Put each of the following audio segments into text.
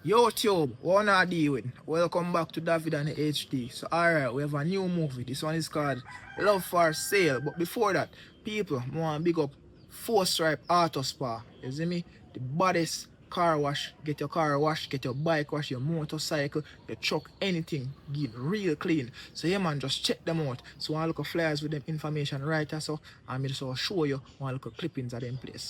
Yo, Tube, what are you doing? Welcome back to Davi Dan HD. So, alright, we have a new movie. This one is called Love for Sale. But before that, people, I want to big up 4-Stripe Auto Spa. You see me? The baddest car wash. Get your car washed, get your bike washed, your motorcycle, your truck, anything. Get real clean. So, yeah, man, just check them out. So, I look at flyers with them information right here. So, I'm just going to show you one look at clippings at them place.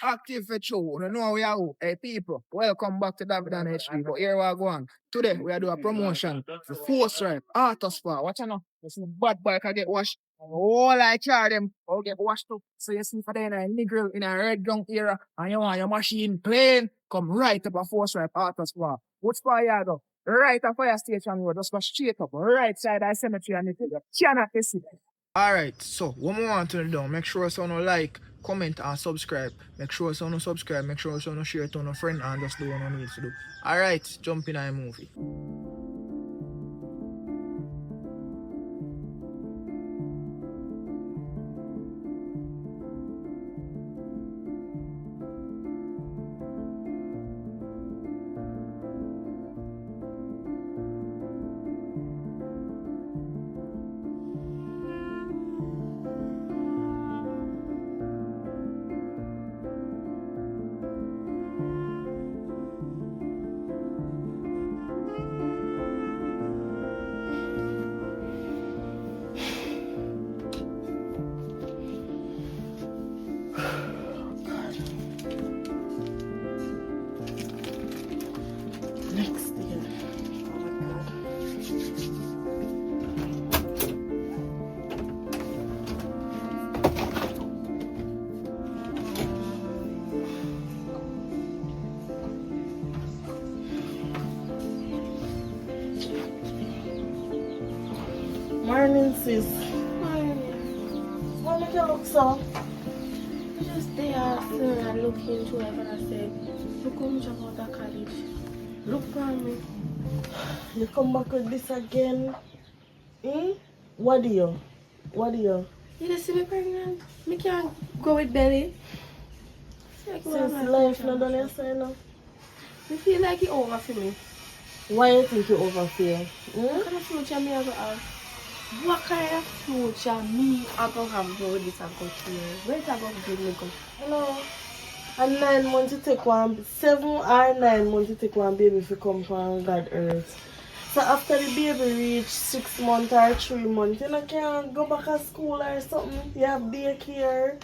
Active for show. You know we are who. Hey people, welcome back to Davi Dan HD. But here we are going. Today we are doing a promotion for 4-Stripe Auto Spa. Watch out now. You see bad bike I get washed. All I charge them all get washed up. So you see for them in a grill in a red ground era and you want your machine clean, come right up a 4-Stripe Auto Spa. What spa you go? Right at fire station road, just go straight up, right side of the cemetery and you cannot miss it. Alright, so what we want to do, make sure someone like, comment and subscribe. Make sure someone subscribe, make sure someone share it to a friend and just do what you need to do. Alright, jump in a movie. Next year. Oh my god. Morning, sis. Morning. What make you look so? I just there and look into it and I said, look how much about that college. Look for me. You come back with this again? Eh? What do you? You just see me pregnant? Me can't go with belly. Like, Since life not done yourself now. I feel like it's over for me. Why you think you overfeel? What kind of future me I go have? What kind of future me I go have go with this and go to? Where it I go give me go? Hello. And 9 months to take one, 7 or 9 months to take one baby if you come from God earth. So after the baby reach 6 months or 3 months, you know, can't go back to school or something. You have daycare.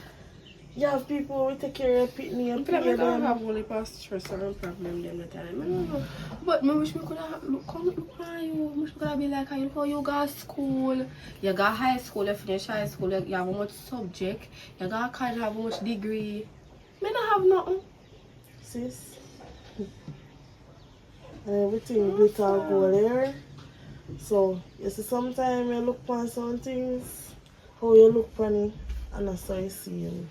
You have people who take care of pitney and I pay don't them. have only past stress and problem them the time. I don't know. But I wish we could have look at you. I wish we could have been like you know you go to school, you go high school, you finish high school, you have how much subject, you go college, have how much degree. I don't have nothing. Sis. Everything glitter go there. So you see sometimes you look on some things, how you look on it, and that's how you see it.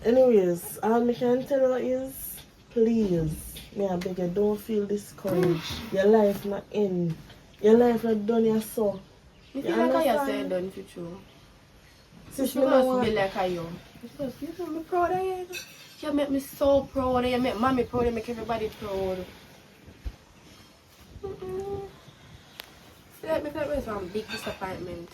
Anyways, all I can tell you is, please, me I beg you, don't feel discouraged. Your life not end. Your life not done yet so. You feel like I said done for true. Sis, You me no must want. be like you. Because you make me proud of you. You make me so proud. You make mommy proud. You make everybody proud. Feel like me some big disappointment.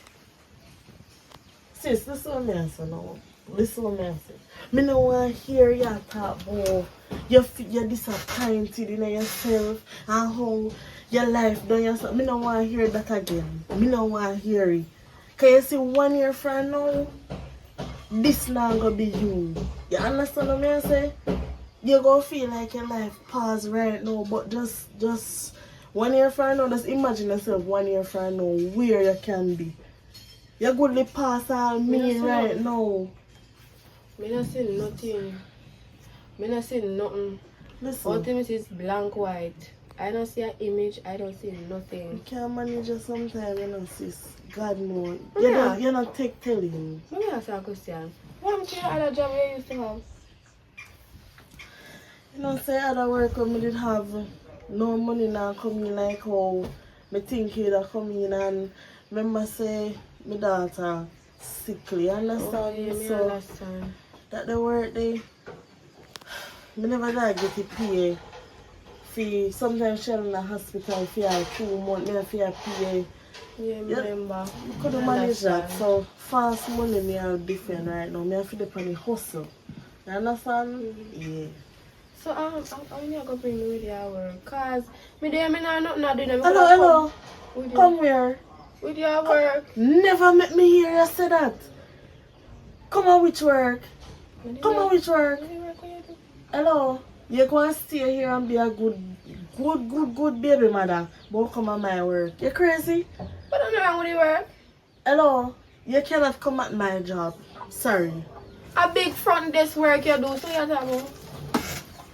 Sis, this is what I say now. Listen what I say. Me no want to hear you talk about you're disappointed in yourself and how your life done yourself. Me no want to hear that again. Me no want to hear it. Can you see 1 year from now, this not gonna be you. You understand what I say? You're gonna feel like your life paused right now, but just 1 year from now, just imagine yourself 1 year from now where you can be. You're goodly pass all me right now. Me not see nothing. Me not see nothing. Listen. Ultimate is blank white. I don't see an image. I don't see nothing. You can't manage it sometimes, you know, sis. God knows. Yeah. You're not take telling. Let me ask you a question. What am I other job you used to have? You know, say other work when me did have no money now coming like how me think it would come in and remember say my daughter sickly, understand? Oh, yeah, me so understand. that the work they Me never got get it pay. Fee sometimes she in the hospital for her 2 months, me for pay. Yeah, remember. You couldn't manage that. So fast money me are different right now. Me have to depend on the hustle. You understand? Yeah. So I'm not gonna bring me with your work. Cause me there me not nothing to do. Me Hello, coulda hello. with Come you. here. With your work. Never met me hear you say that. Come on with work. Come on with work. What do you work when you do? Hello. You gonna stay here and be a good baby mother. But come on my work. You crazy? What am I wrong with your work? Hello. You cannot come at my job. Sorry. A big front desk work you do, so you talk about.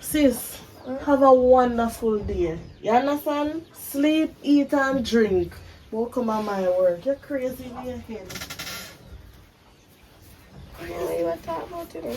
Sis, have a wonderful day. You understand? Sleep, eat and drink. Don't come on my work. You're crazy in your head. What you talk about today?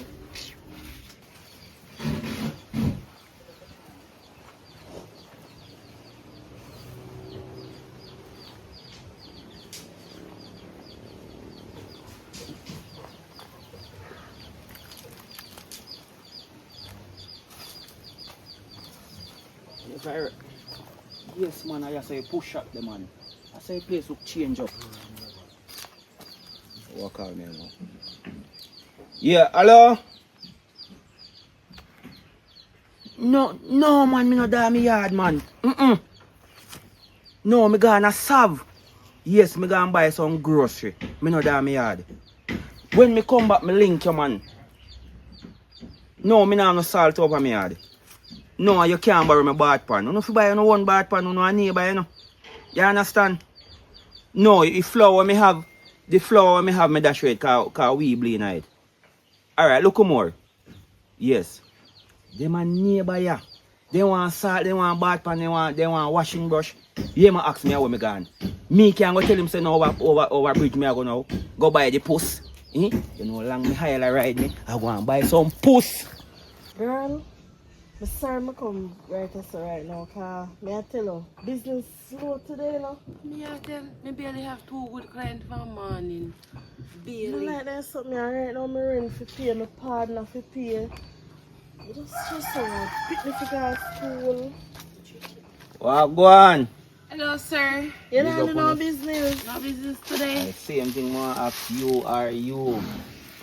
Yes, man, I say push up the man. I say place look change up. Walk out there now. Yeah, hello? No, man, me no da me yard, man. No, me gonna serve. Yes, me gonna buy some grocery. Me no da me yard. When me come back, me link you, man. No, me nah no salt over me yard. No, you can't borrow my bath pan. You know if you buy no one bath pan, you know a neighbor, you know. You understand? No, the flour me have, me dash it, cause we bleed in it. Alright, look more. Yes. Them a neighbor, yeah. They want salt, they want bath pan, they want washing brush. Yeah, man ask me how me gone. Me can go tell him say no over bridge me I go now. Go buy the puss. You know long me hire ride me. I go and buy some puss. Girl, I'm sorry I come right now, cause may I tell you, business slow today, you know. Me I tell, me barely have 2 good clients for morning. I Barely. like that something right now, my rent for pay, my partner for pay. I just stress out, pick me for go to school. What go on? Hello, sir. You Big know, up no on business. No business today. Same thing man ask you are you.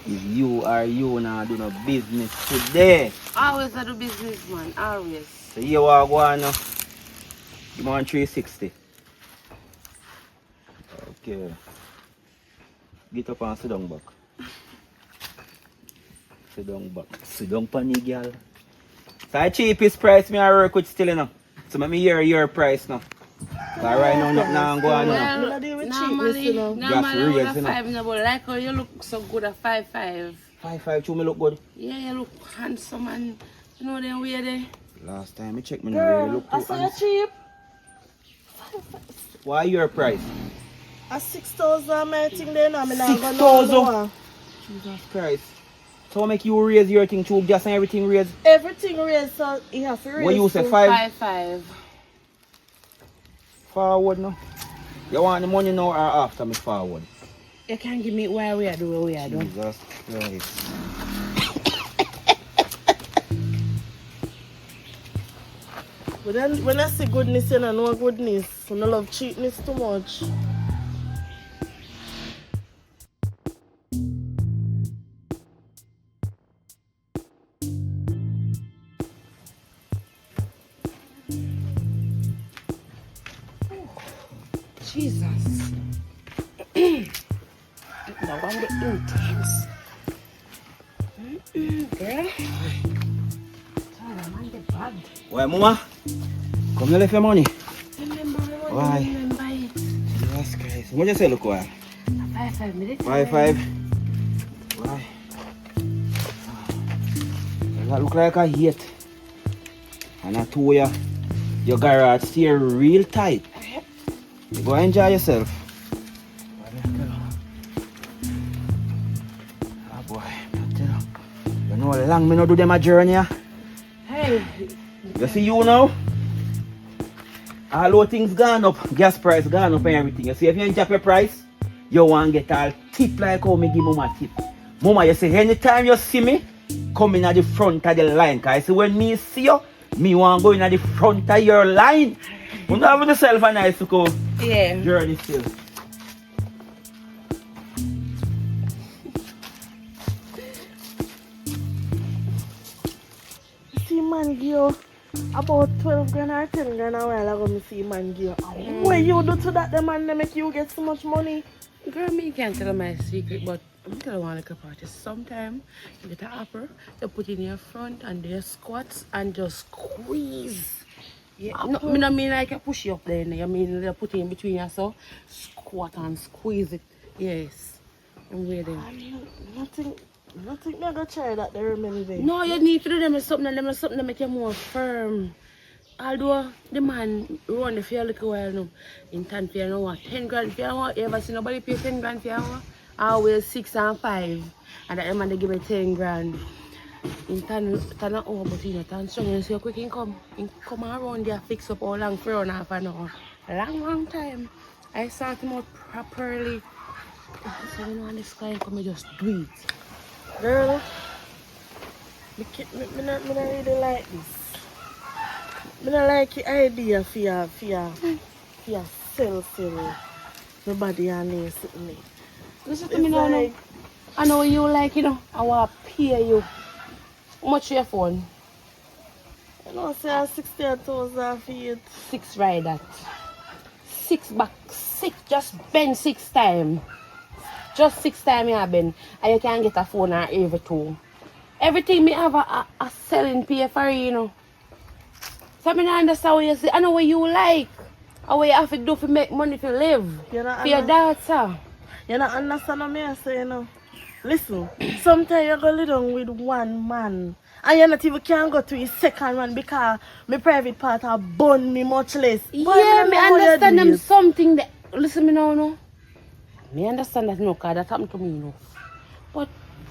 If you are you now do no business today. Always I do business, man. Always. So you what go on now? You want 360. Okay. Get up and sit down back. Sit down back. Sit down panny girl. So the cheapest price me I work with still you know. So let me hear your price now. Cause right now nothing go on now. No, deal with cheapness, you know. Normally real, I you would know. have 5 now, but like how you look so good at 5'5". 5'5" to me look good. Yeah, you look handsome and you know them way there. Last time I checked me no really Girl, look I too saw you handsome. cheap. Why your price? At 6,000, my thing there now, I'm not going 6,000? lower. Jesus Christ. So make you raise your thing too, gas and everything raise? Everything raised, so you have to raise. What you say, too. 5? 5'5". Forward now. You want the money now or after me forward? You can give me where we are doing what we are doing. Jesus Christ. But then when I see goodness, you know goodness. I don't love cheapness too much. Jesus. The one the intense. Girl. I'm on the bad. Why, mama? Come you left your money. Remember Why? remember it. Jesus Christ. What you say look why? 5 minutes. 5'5". Why? That look like a hate. And I told you, your garage stay real tight. You go enjoy yourself. Ah boy, I tell you. You know how long me no do them a journey. Hey. You see you now? All those things gone up, gas price gone up and everything. You see if you ain't drop your price, you want to get all tip like how me give mama tip. Mama, you say anytime you see me, come in at the front of the line. Cause I see when me see you, me want to go in at the front of your line. You know, have yourself a nice to go journey still. See man give about 12 grand or 10 grand a while ago, me see man give. What you do to that, the man they make you get so much money? Girl, me can't tell you my secret, but I'm telling you one little part is sometimes you get an apple, you put it in your front and they squats and just squeeze. Yeah, no, me not mean like you push it up there, you mean you put it in between you, so squat and squeeze it. Yes. I'm waiting. Nothing me gonna try that there many days. No, you need to do them something that make you more firm. Although the man run the for a little while now, in time for you know what, 10 grand for you know what, you ever see nobody pay 10 grand for you know what? Always 6 and 5, and that man they give me 10 grand. In time over, but in a time strong, you see how quick he come around there, fix up all long for half an hour. Long time. I sort him out properly. So you know when this guy come, just do it. Girl, me not really like this. I don't like the idea for your sell nobody and they sitting there. Listen to me now, like, I know you like, you know, I want to pay you. How much for your phone? You know, say 60,000 for it. 6 ride that. 6 back, 6, just bend 6 times. Just 6 times you have been, and you can get a phone or every 2. Everything me have a selling pay for you know. So I don't understand what you say. I know what you like. And what you have to do to make money to live. For your daughter. You don't understand what I say, you know. Listen, sometimes you go live down with one man. And you not even can go to his second one because my private part are burn me much less. Yeah, me understand them something that, listen me now, no. Me understand that no, because that happened to me, no. But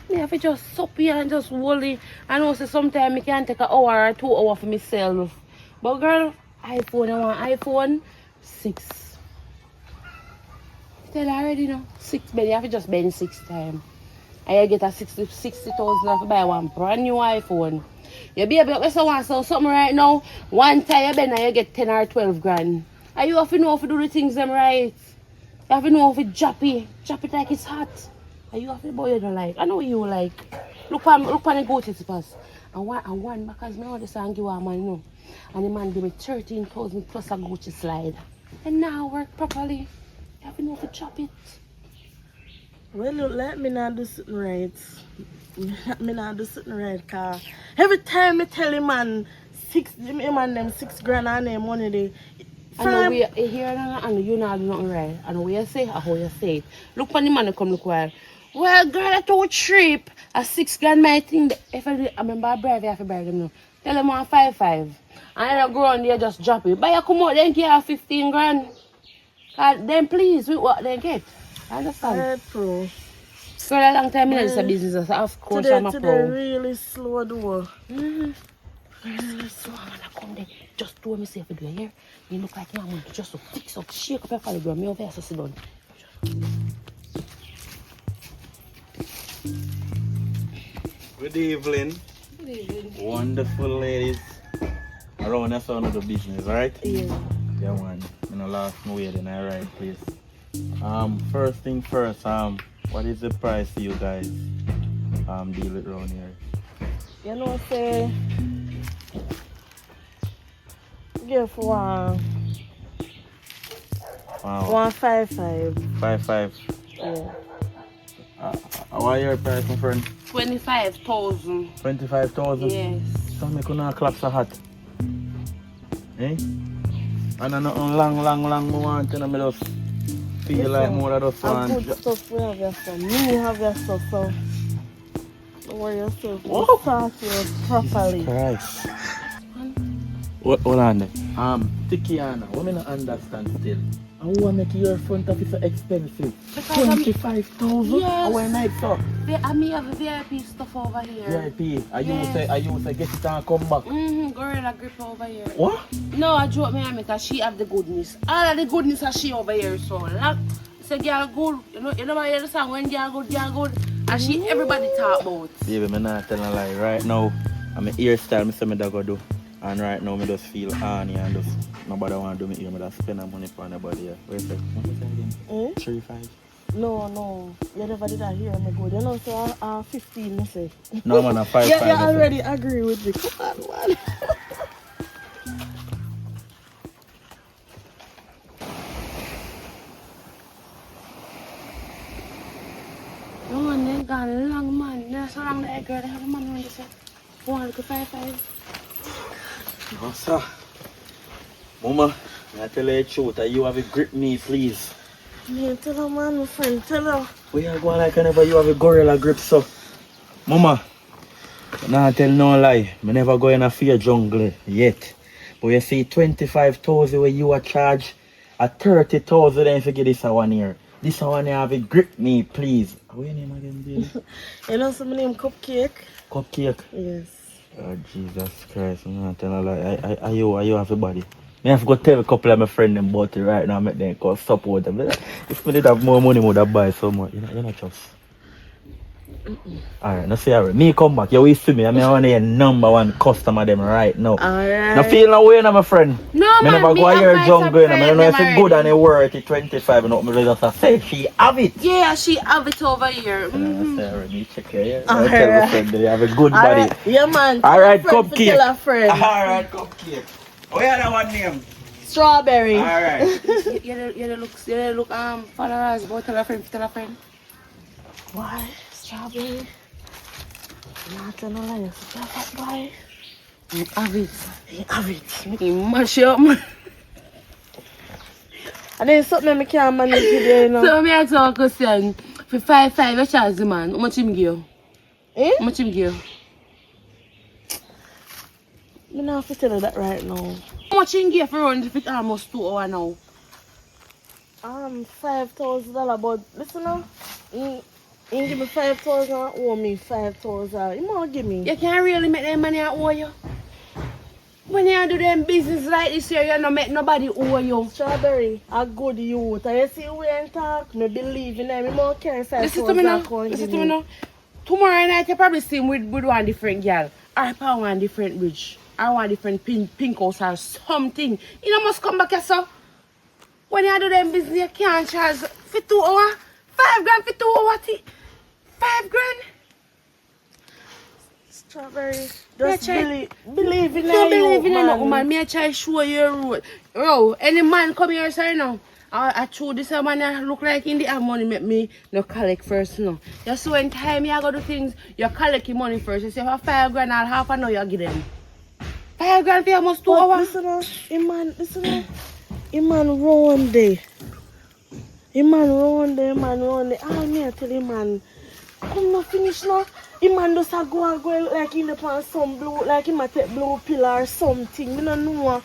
me have to just sup here and just worry. I know so sometimes I can take an hour or 2 hours for myself. But girl, iPhone, I want iPhone 6. Tell her already, no. 6 bed, you have to just bend 6 times. And you get a 60,000 to buy one brand new iPhone. You be able to want something right now. One time you bend and you get 10 or 12 grand. And you have to know how to do the things them right. You have to know how to drop it like it's hot. And you have to boy you don't like. I know what you like. Look on the goatee pass. And one because me understand give a man no. And the man give me 13,000 plus a Gucci slide. And now work properly. You have to know how to chop it. Well, look, let me not do something right. Let me not do something right, cause every time I tell him man 6 grand and their money they. I know we here and you not do nothing right. I know what you say, how you say it. Look for the man come look while. Well, girl, I told trip a 6 grand my thing. If I remember I bribe, I have to bribe them now. Tell them on 5. And I go on there just drop it. But you come out then get 15 grand. Then please, with what they get. I understand. Pro. For a long time, it's a business. Of course, I'm a pro. Today really slow door. Really slow. And I come there. Just do me say if you do here. You look like you want to just fix up, shake up your collar. Me over here, so sit down. Good evening. Good evening. Wonderful ladies. Around the sound of the business, right? Yeah. Yeah, man. You know, last way then I right place. First thing first, what is the price you guys deal it around here? You know, say give for Wow. 155. 5. Yeah. What your price, my friend? 25,000. 25,000. Yes. So me couldn't clap so hot. Eh? And I know long me want to me just feel like more of those And good stuff we have your stuff. Me have your stuff, so don't worry yourself. Whoa. We'll start you properly. Christ. Hold on there. Tikiana, what me not understand still. I want to make your front office so expensive. 25,000? Yes. Our night stuff. I may have VIP stuff over here. VIP. I Yes. use to get it and come back. Gorilla grip over here. What? No, I joke me because she have the goodness. All of the goodness are she over here, so like, say girl good. You know what you understand? When girl good, and And she everybody talk about. Baby, me not telling a lie. Right now, I'm a hairstyle, me say me da go do. And right now, me just feel horny and just nobody want to do me here. Me just spend the money for anybody here. Wait a second. What was that again? 3-5. No. You never did that hear me good. You know, so 15, me say. No, man, a 5-5. You already agree with me. Come on, man. No man, they got a long man. That's how long that girl have a man on this. 1-5-5. No, sir. Mama, I tell you the truth. You have a grip me, please. Yeah, tell her, man, my friend. Tell her. We are going like whenever you have a gorilla grip, so. Mama, nah tell no lie. Me never go in a fear jungle yet. But you see 25,000 where you are charged at 30,000 then forget this one here. This one here have a grip me, please. What's your name again, baby? You know some name Cupcake? Cupcake. Yes. Oh Jesus Christ, I'm not telling a lie. Are you have a body? I have to go tell a couple of my friends about it right now, make them go support them. If I did have more money, I would have buy so much. You're not just. Alright, now see alright. Me come back, you will see me. I want your number one customer them right now. Alright. Now feel no way now, my friend. No, me man, never me go and here my jungle. I friend don't know if them it's good and already. it worth it 25 and me just say she have it. Yeah, she have it over here. Mm-hmm. Me check here. Alright. I tell my friend they have a good body. Alright. Yeah, man. Alright, Tell a friend to Cupcake. Tell a friend. Alright, Cupcake. What is that one name? Strawberry. Alright. You look followers, but tell a friend. Why? Strawberry? Not to no lie. Why? You have it. You have it. You mash up, man. And then something I can't manage today, you know. So me ask you a question. For 5-5, you charge the man. How much him give you? How much him give you? I don't have to tell you that right now. How much him give you for run if it's almost 2 hours now? $5,000, but listen now. You give me 5,000, owe me 5,000. You might give me. You can't really make them money owe you. When you do them business like this here, you don't make nobody owe you. Strawberry, a good youth. And you see we ain't talk, me believe in them. You might carry 5,000. Listen to me now. Listen to me now. Tomorrow night you probably see him with one different girl. Or probably one different bridge. Or one different pink house or something. You know must come back here, so. When you do them business, you can't charge for 2 hours. 5 grand for 2 hours. 5 grand. Strawberry, just believe in Don't you, believe in man. no woman. Me I try show you a road. Bro, any man come here sorry now. I true this man I look like in the have money make me no collect first no. You see when time you go do things, you collect your money first. You say for 5 grand or half an hour you give them. 5 grand for almost 2 But hours. listen now, man round there. Man round there. Ah, me I tell you, man. Come no finish now. Man just a go like in the pan some blue, like him a take blue pill or something. Me no know.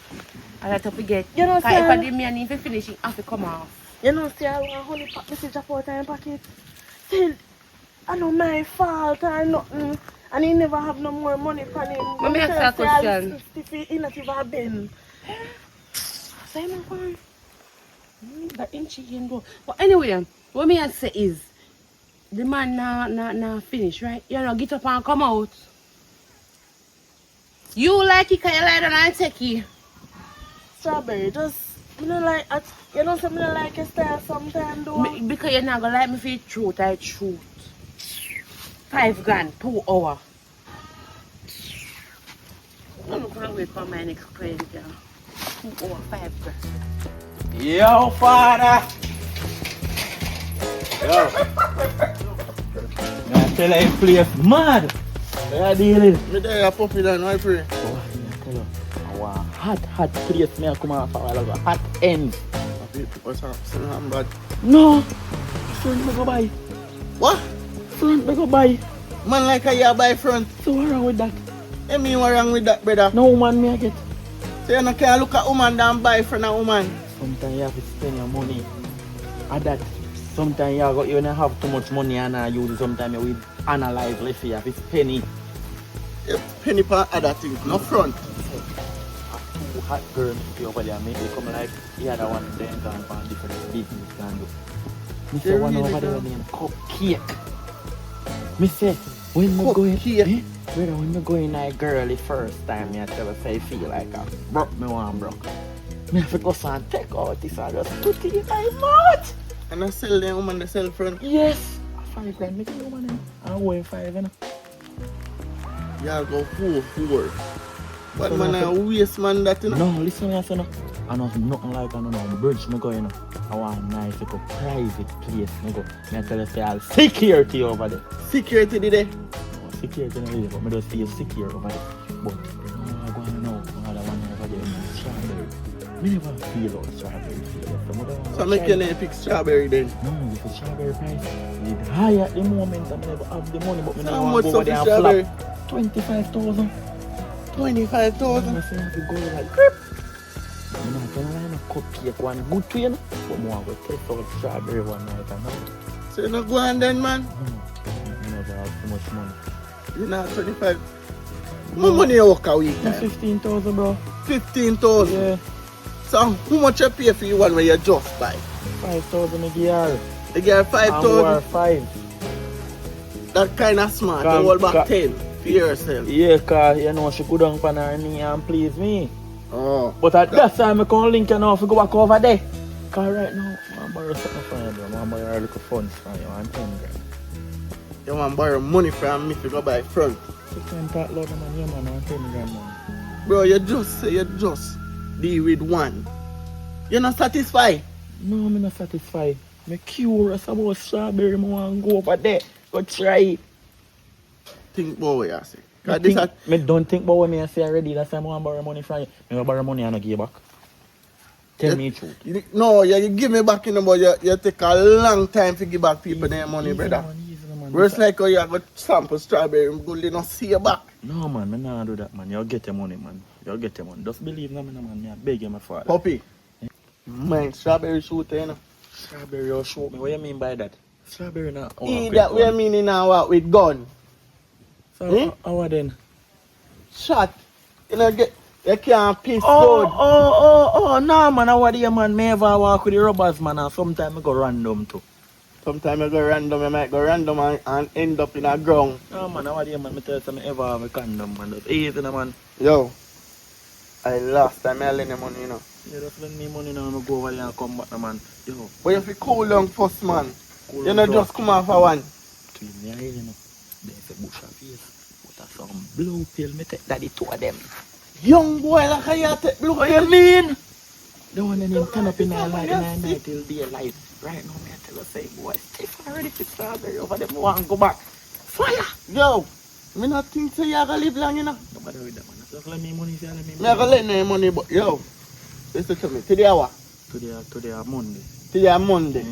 I got to forget. You know, If I did me and if you finish it, I have to come off. You know, see I want honey pack message up out in pocket. Say, I know my fault or nothing. And he never have no more money for him. Let me ask you a question. If he not even been. Say my fine. But ain't she can go. But anyway, what me I say is the man now finish, right? You know, get up and come out. You like it, can you lie down and take it? Strawberry, just, you know, like, you know, something like your style sometimes, though. Because you're not gonna like me for the truth, I truth. 5 grand, 2 hours. I'm not gonna wait for my next client, yeah. 2 hours, 5 grand. Yo, father. Yo. I tell you, place mad. What are you dealing? Me there a puppy down, I pray. Oh, I tell you. I want hot place. Me I come out for a while ago. Hot end. What's up? I'm bad. No. Front me go buy. What? Front me go buy. Man like a year by front. So what wrong with that? I mean what wrong with that, brother? No man me I get. So you no can look at woman than buy friend a woman. Sometimes you have to spend your money. At that. Sometimes you don't have too much money and you sometimes you will analyze, let's say, if it's penny. A penny per other things, no front. Two hot girls over there, maybe come like the other one then and find different business can do. Mr. One over there named Cupcake. Me say, when me go in, Cupcake. brother, when me go in a girl the first time, me I tell her say I feel like a broke me one broke. Me have to go and take out this and just put it in my mouth. And I sell them woman the sell front. Yes. 5 grand, make you money. I'm going 5, you know. Y'all go 4. But man, I waste man that, you know. No, listen, I say no. I know nothing like I don't know bridge me go, you know. I want a nice little private place. Me go. Me I tell you say I'll security over there. Security today. No, security no really, but me just feel secure over there. But you know I go and know another one over there in strawberry. Me never feel out strawberry feel. So make your name pick strawberry then. No, if the strawberry price is high at the moment, I never have the money, but me So never how want much to go over some there and strawberry? flap. 25,000. 25,000. I say I have to go like grip. You know, I can line a cupcake one good to you know. But more go take out strawberry one night and now. So you not go on then, man. You never have too much money. You not 25. How money you work a week? It's 15,000, bro. 15,000. Yeah, So how much you pay for you one when you just buy? 5,000 a year. You get And 5,000. 5. That kind of smart. You Come, hold back come. 10 for yourself. Yeah, cause you know she go down on her knee and please me. Oh. But at that time I can't link you now if you go back over there. Cause right now, I'm borrow something from you, bro. I'm borrow a little funds from you and 10 grand. You want to borrow money from me to go buy front. You can't talk loud man, yeah man, and 10 grand man. Bro, you just say you just deal with one. You're not satisfied. No, I'm not satisfied. I'm curious about strawberry, I want to go over there. Go try it. Think about what you say. Me, Cause this think, a, me don't think about what me say already. That's why I want to borrow money from you. I will borrow money and I give you back. Tell me the truth. no, you give me back in the but you take a long time to give back people their money, brother. Man. Whereas like how you have a sample strawberry and go they not see you back. No man, me not do that man. You'll get your money man. You'll get your money. Just believe me man. Me I beg you my father. Puppy. Mine strawberry shooter, you know. Strawberry you shoot me. What you mean by that? Strawberry not. That we mean now what with gun. So how then? Shot. You know you can't piss blood. Oh, no man, I want you man. Me ever walk with the robbers man and sometimes I go random too. Sometimes you go random, you might go random and end up in a ground. No man, I want you man. Me tell you something ever have a condom man. That's easy no man. Yo. I last time I lend you money, you know. You just lend me money now and go over there and come back no man. Yo. But you have to cool down first, man. Cool You know down just come off a one. Between me and you know. There's a bush of face. But that's some blue pill. Me take daddy two of them. Young boy like how you take blue. What you mean? The one that him turn up in our light in our night till daylight. Right now, me I tell you, say, boy, stiff already for strawberry over there. I want to go back. Fire! Yo, me not think so you gonna live long, you know. No matter with that, man. Just let me money, say, let me Me gonna lend you money, but yo, listen to me. Today what? Today, Monday. Today Monday.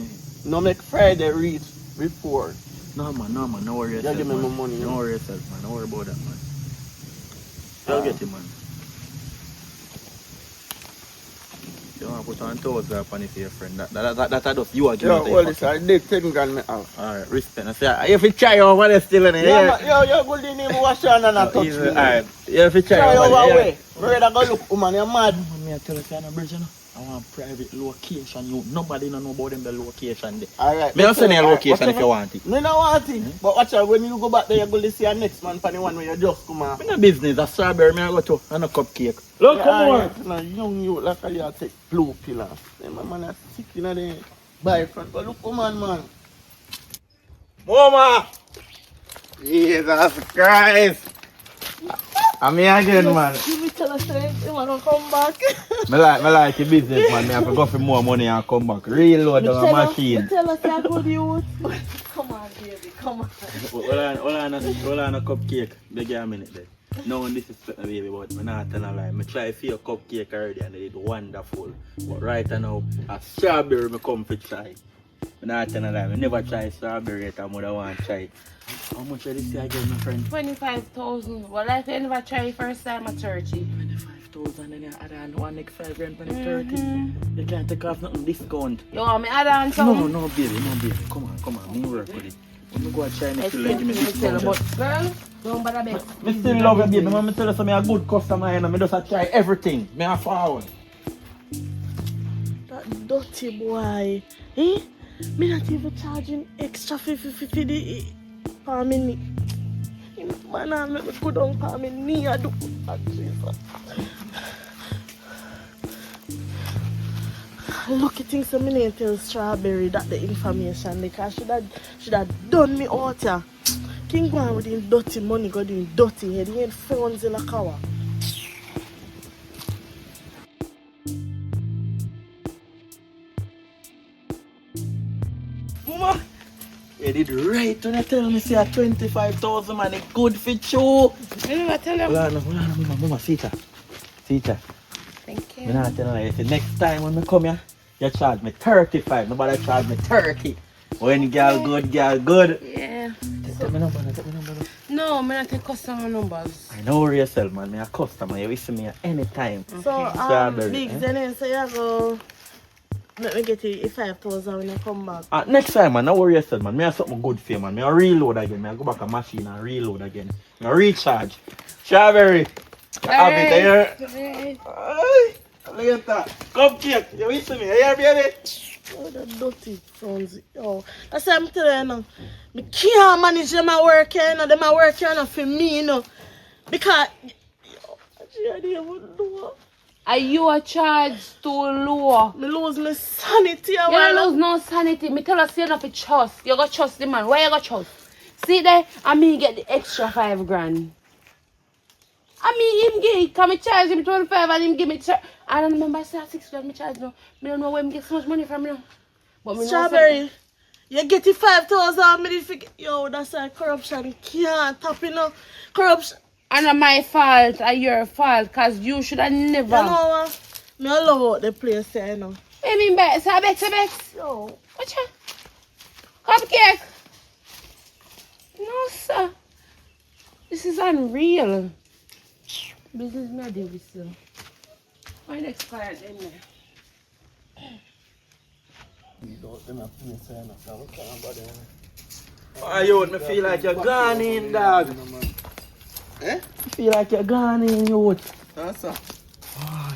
No make Friday reach before. No, man, no worry You yourself, give me man. my money, Don't yo. worry yourself, man. Don't worry about that, man. You'll get it, man. You want to put on toes there upon it for your friend. That I just you are giving Yo, well, this I did 10 grand me out. Alright, respect. I say, if you try over there still in it, Yo, good in him wash your hand and not touch me. Alright, if you try Try over over there. way. Brother go look, woman, you're mad. Me I tell you, kind of bridge, you know. I want private location. Nobody don't know about them the location there. Alright. Me I'll send you a location if you want it. Me no want it. But watch out, when you go back there, you're going to see your next man for the one where you just come out. Me no business, a strawberry me I go to and a cupcake. Look, come on. No, young you like how you take blue pillar. My man is sick in the buy front. But look, woman, man. Mama! Jesus Christ! I'm here again, man. You will tell us that you want to come back. Me like your business, man. Me have to go for more money and come back. Reload You on a machine. tell us you're good youth. Come on, baby, come on. Hold on a cupcake. Beg you a minute there. No one disrespect me, baby, but me not tell a lie. Me try for your cupcake already and they did wonderful. But right now, a strawberry me come for try. Me not tell a lie. Me never try strawberry yet. I mother want to try. How much did you say again, my friend? 25,000. Well, I never try first time at churchy. 25,000 and you add on one next 5 grand for the 30. You can't take off nothing discount. You want me add on some? No, baby. Come on. Me work with it. When me go and try me still give me discount. Girl, don't bother me. Me still love you, baby. Me tell you something, I'm a good customer and I just try everything. Me a forward. That dirty boy. Eh? Me not even charging extra for the pa me knee. Man, I make me go down pa me knee. I do that, Jesus. Lucky things so me need tell Strawberry that the information because should have done me out here. King go on with him dirty money, go doing dirty head. He ain't phones in a cover. Mama, you did right when you tell me say 25,000 man, it's good for you. I never tell them. Hold on, mama, see that. Thank you. Me not tell you, next time when I come here, you charge me 35. Nobody charge me 30. When girl good. Yeah. Take me number. No, I'm not take customer numbers. I know yourself, man. Me a customer. You wish me anytime. So, Strawberry, Big Zen, so you go let me get you 5,000 when you come back. Next time, man, don't worry yourself, man. Me have something good for you, man. Me a reload again. Me a go back a machine and reload again. Me a recharge. Strawberry. Have it here. Hey. Look at that. Cupcake. You wish me? You hear baby? Oh, that dirty sounds. Oh, that's what I'm telling you now. I can't manage them at work here, you know. Them at work here, not for me, you know. Because, I didn't even know. Are you a charge too low? I lose my sanity. You don't lose no sanity. Me tell us you not to trust. You got trust the man. Why you got trust? See there, I mean get the extra 5 grand. I mean him give, can me charge him 25 and him give me I don't remember I said 6 grand me charge now. Me don't know where me get so much money from now. But me Strawberry, you get the 5,000, me forget. Yo, that's why corruption can't tap, you know. Corruption. And not my fault or your fault, cause you should have never. You know what? Me I love out the place there, you know. What you mean bet? I bet. Yo. Watch out. Cupcake. No sir. This is unreal. Business me I deal with still. My next client in there. Oh, yo, me feel like you're gone in, dog. Eh? I feel like you're gone in, youth. That's all. Oh,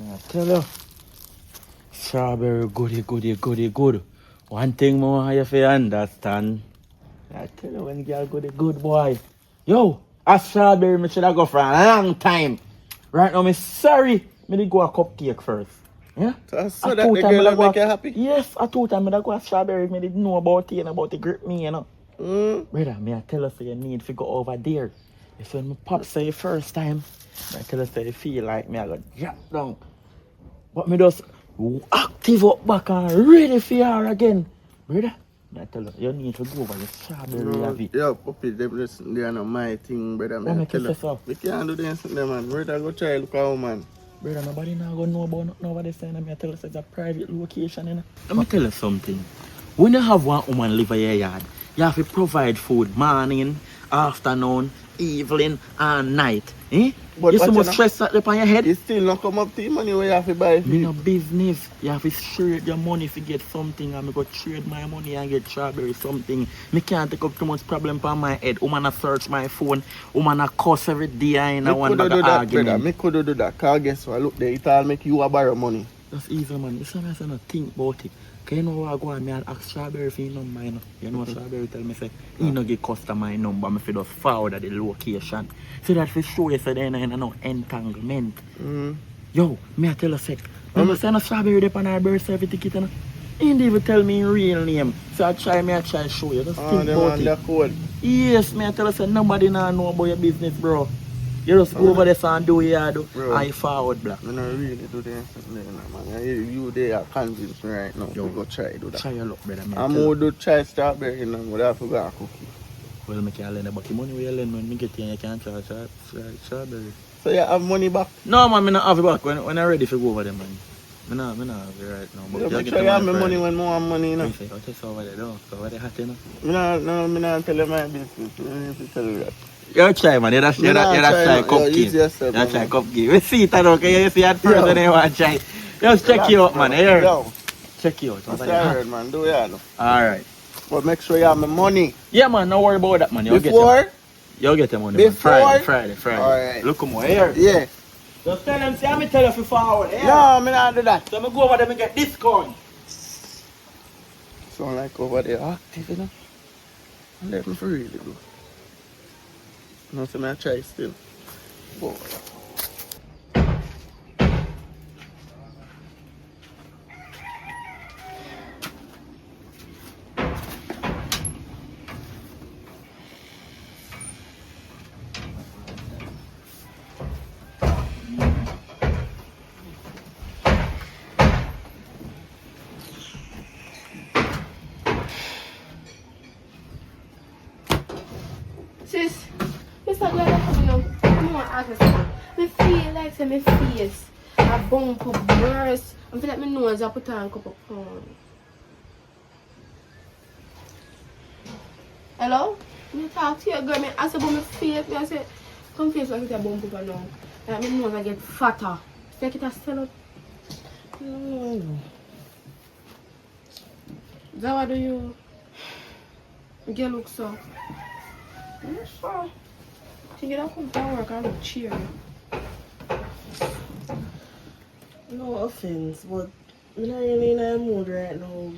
I tell you. Strawberry good. One thing more I have to understand. I tell you when girl good boy. Yo, a strawberry me should have go for a long time. Right now me sorry. Me did go a cupcake first. Yeah? So that the girl will make you happy? Yes, I told her I go a strawberry. Me didn't know about it and about the grip me, you know. Brother, me I tell her say you need to go over there. If when me pop say the first time, I tell her say you feel like me I go drop down. But me just active up back and ready for her again. Brother, I tell her you need to go over the strawberry have it. Yo, puppy, they are not my thing, brother. Oh, Man. me Tell her, so. we can't do this, man. Brother, go try look at man. Brother, nobody now go know about nothing over there saying me I tell her it's a private location, you know. Let me tell you something. When you have one woman live in your yard, you have to provide food morning, afternoon, evening, and night. Eh? But you so much know, stress up on your head. it still not come up to the money where you have to buy. Me no business. You have to trade your money to get something. And me go trade my money and get strawberry something. Me can't take up too much problem on my head. Woman a search my phone. Woman a cuss every day and I one bag of argument. Me could do that. Cause guess what? Look there, it all make you a borrow money. That's easy, man. You say I not think about it. Cause you know what I go and me and ask Strawberry for your number, you know. You know what Strawberry tell me say, he no give customer number, me for just forward at the location. So that for sure you say there ain't no entanglement. Yo, me I tell her say, remember say no Strawberry there on our birth certificate, you know. He didn't even tell me in real name. So I try show you. Just think about it. Code. Yes, me I tell her say nobody now know about your business, bro. You just go over there and do what you do. Bro. I forward black. I don't really do this, man. You they are convinced me right now. Yo, to go try do that. Try your luck, brother. I'm more do try strawberry and I'm gonna have to go and cook it. Well, I can't lend about the money we lend when me get here, you can't charge strawberry. So you have money back? No, man, I not have it back when I'm ready to go over there, man. I not have it right now. But Yeah, you make get sure the you have my Friday. money when more have money, you know. I'll just over there, though. So over there, hot, you know. Me not tell you my business. I need to tell you that. You try, man. You try cupcake. You try cupcake. We see it, okay? You see at first when you want to try. Just check you out, man. Here. Yo, Check you out. that's alright, man. Do ya know. Alright. But make sure you have my money. Yeah, man. Don't worry about that, man. You'll Before? You'll get your money, man. Before? Friday. Alright. Look more here. Yeah. Just tell them, see, I'm tell you for forward. Yeah. No, me not do that. So I go over there and get discount. Sound like over there active, you know. Let me for really go. Nothing I try still. Boy. Sis, Mr. Glad I'm coming up. Come on, ask me something. Me feel like say my face a bump up burst. I feel like my nose I put on a cup of pound. Hello? Me talk to you, girl. Me ask about my face. Me I say, come face like it's a bump up now. Like my nose I get fatter. Take it a stand up. No. Is that what do you get look so? I'm not sure. To get up from that work, I look cheery. No offense, but I'm not really in a mood right now.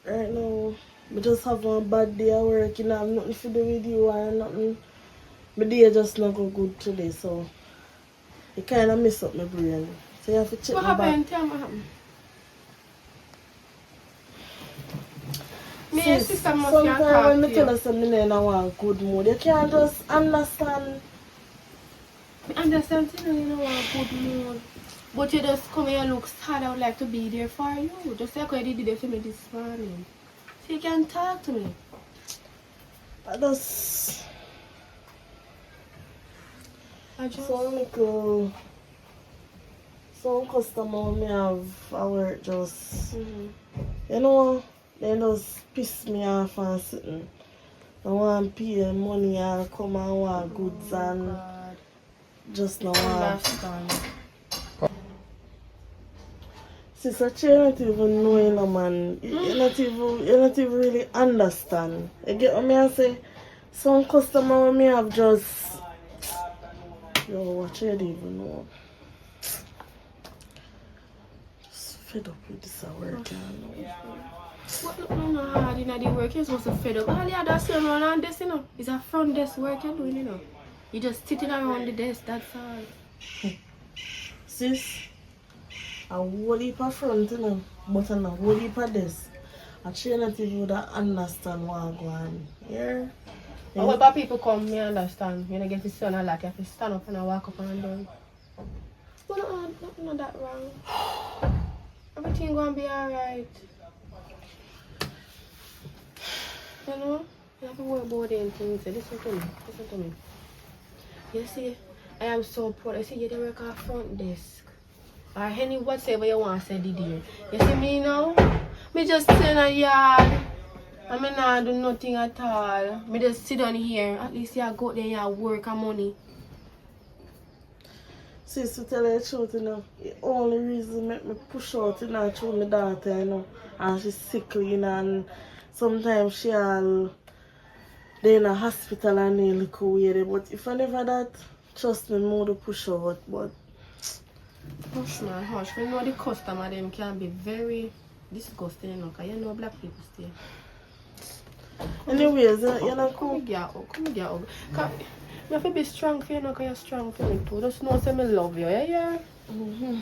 Right now, I just have one bad day at work, and I have nothing to do with you or nothing. My day just not go good today, so it kind of mess up my brain. So you have to check What my back. happened? Tell me what happened. Me and sister must can't sometimes talk when to I tell you. us I'm in a one good mood, you can't just understand. I understand you know a good mood. But you just come here and look sad. I would like to be there for you. Just like you did it for me this morning. So you can talk to me. I just I just some customer me have at work just mm-hmm. you know, they just piss me off and sitting. I want to pay money and come and want goods and God. just no want. Understand. Sister, you not even know, you know, man. You not even really understand. You get what I say? Some customer me have just yo, what you don't even know. Just fed up with this work, you know. What no hard in the work? You're supposed to fed up. All the other stuff around this, you know, is a front desk work you're doing, you know. You just sitting around the desk, that's all. Sis, a whole heap of front, you know, but a whole heap of desk. I try not even to understand what I go on. Yeah? But when people come, me understand. You know, get the sun a lot, you have to stand up and walk up and down. But not that wrong. Everything gonna be alright. You know? You have to worry about them things. Listen to me. You see, I am so proud. I see you work at front desk. Or any whatever you want to say there. You see me now? Me just sit in a yard. I mean, not do nothing at all. Me just sit down here. At least you go there and you work and money. Sis, to tell you the truth, you know, the only reason make me push out, you know, through my daughter, you know, and she's sickly, you know, and sometimes she'll they in a hospital and they look weird. But if I never that, trust me, more to push out. But Hush man, hush. We know the customer them can be very disgusting, you know, because you know black people stay. anyways, you know, Come here, out. Because you have to be strong for you, know, because you're strong for me too. Just know say me love you, yeah? mm-hmm.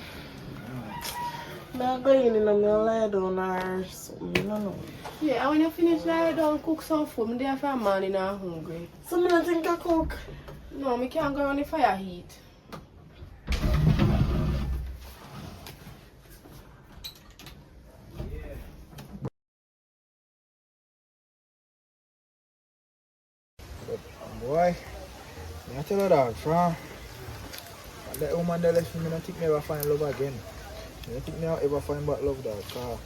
I'm going in and I lie down or something, you know. Yeah, and when you finish lie down, cook some food. I'm there for a man and I'm hungry. So I think I cook. No, I can't go around the fire heat. Boy, I tell you that, from that woman that left me, I don't think me ever find love again. I don't think me ever find back love that car.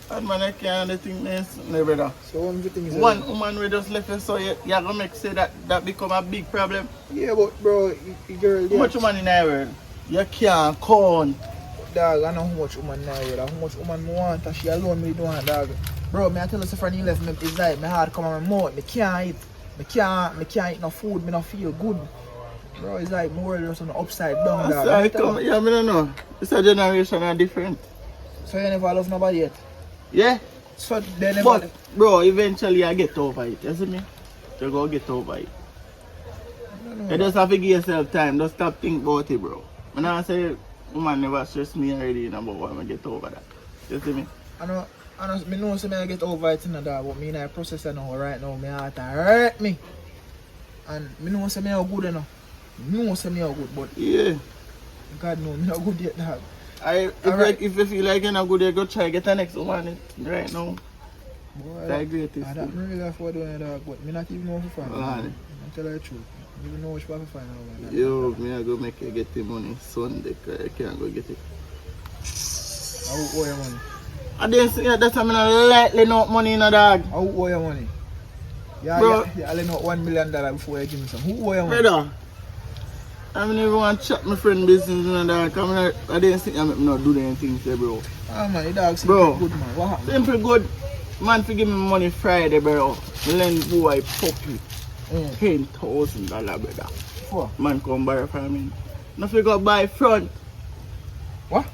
That man I can't think this, brother. So one good thing is One woman we just left you, so you're gonna make say that become a big problem. yeah, but bro, the girl How much woman in the world? You can't count. dog, I know how much woman now with, how much woman me want, and she alone me don't want, dog. Bro, me I tell you, so friend, he left me, it's like my heart come on my mouth, me can't eat. Me can't eat no food, me not feel good. Bro, it's like my world just on the upside down, dog. So I come, I don't know. This a generation are different. So you never love nobody yet? Yeah? So they never. But, bro, eventually I get over it. You see me? You go get over it. You just have to give yourself time. Don't stop thinking about it, bro. When I say, woman never stress me already about when I get over that. You see me? I know, me know say I get over it in that, but me in a process now right now, my heart hurt me. And me know say me are good enough. Me know say me are good, but Yeah. God know me not good yet, dog. If you feel like you're not good, you go try get the next one right now. Boy, That's greatest. I don't really have to do it, dog, but me not even know if I find Man. it. I tell you the truth. I even know which one to find out. Yo, me I go make you get the money Sunday, cause I can't go get it. I will owe you money. I didn't see that I'm not lightly not money in a dog. I will owe you money. Yeah, Bro. yeah, I lend out $1 million before you give me some. Who owe you money? Brother, I don't even want to chat my friend business in a dog. I didn't think I make me not do anything there, bro. Ah man, the dog Bro. good man. What happened? Simple good. Man, for give me money Friday, bro. Lend boy puppy. $10,000, brother. For? Man come borrow from me. Now if you go buy front What?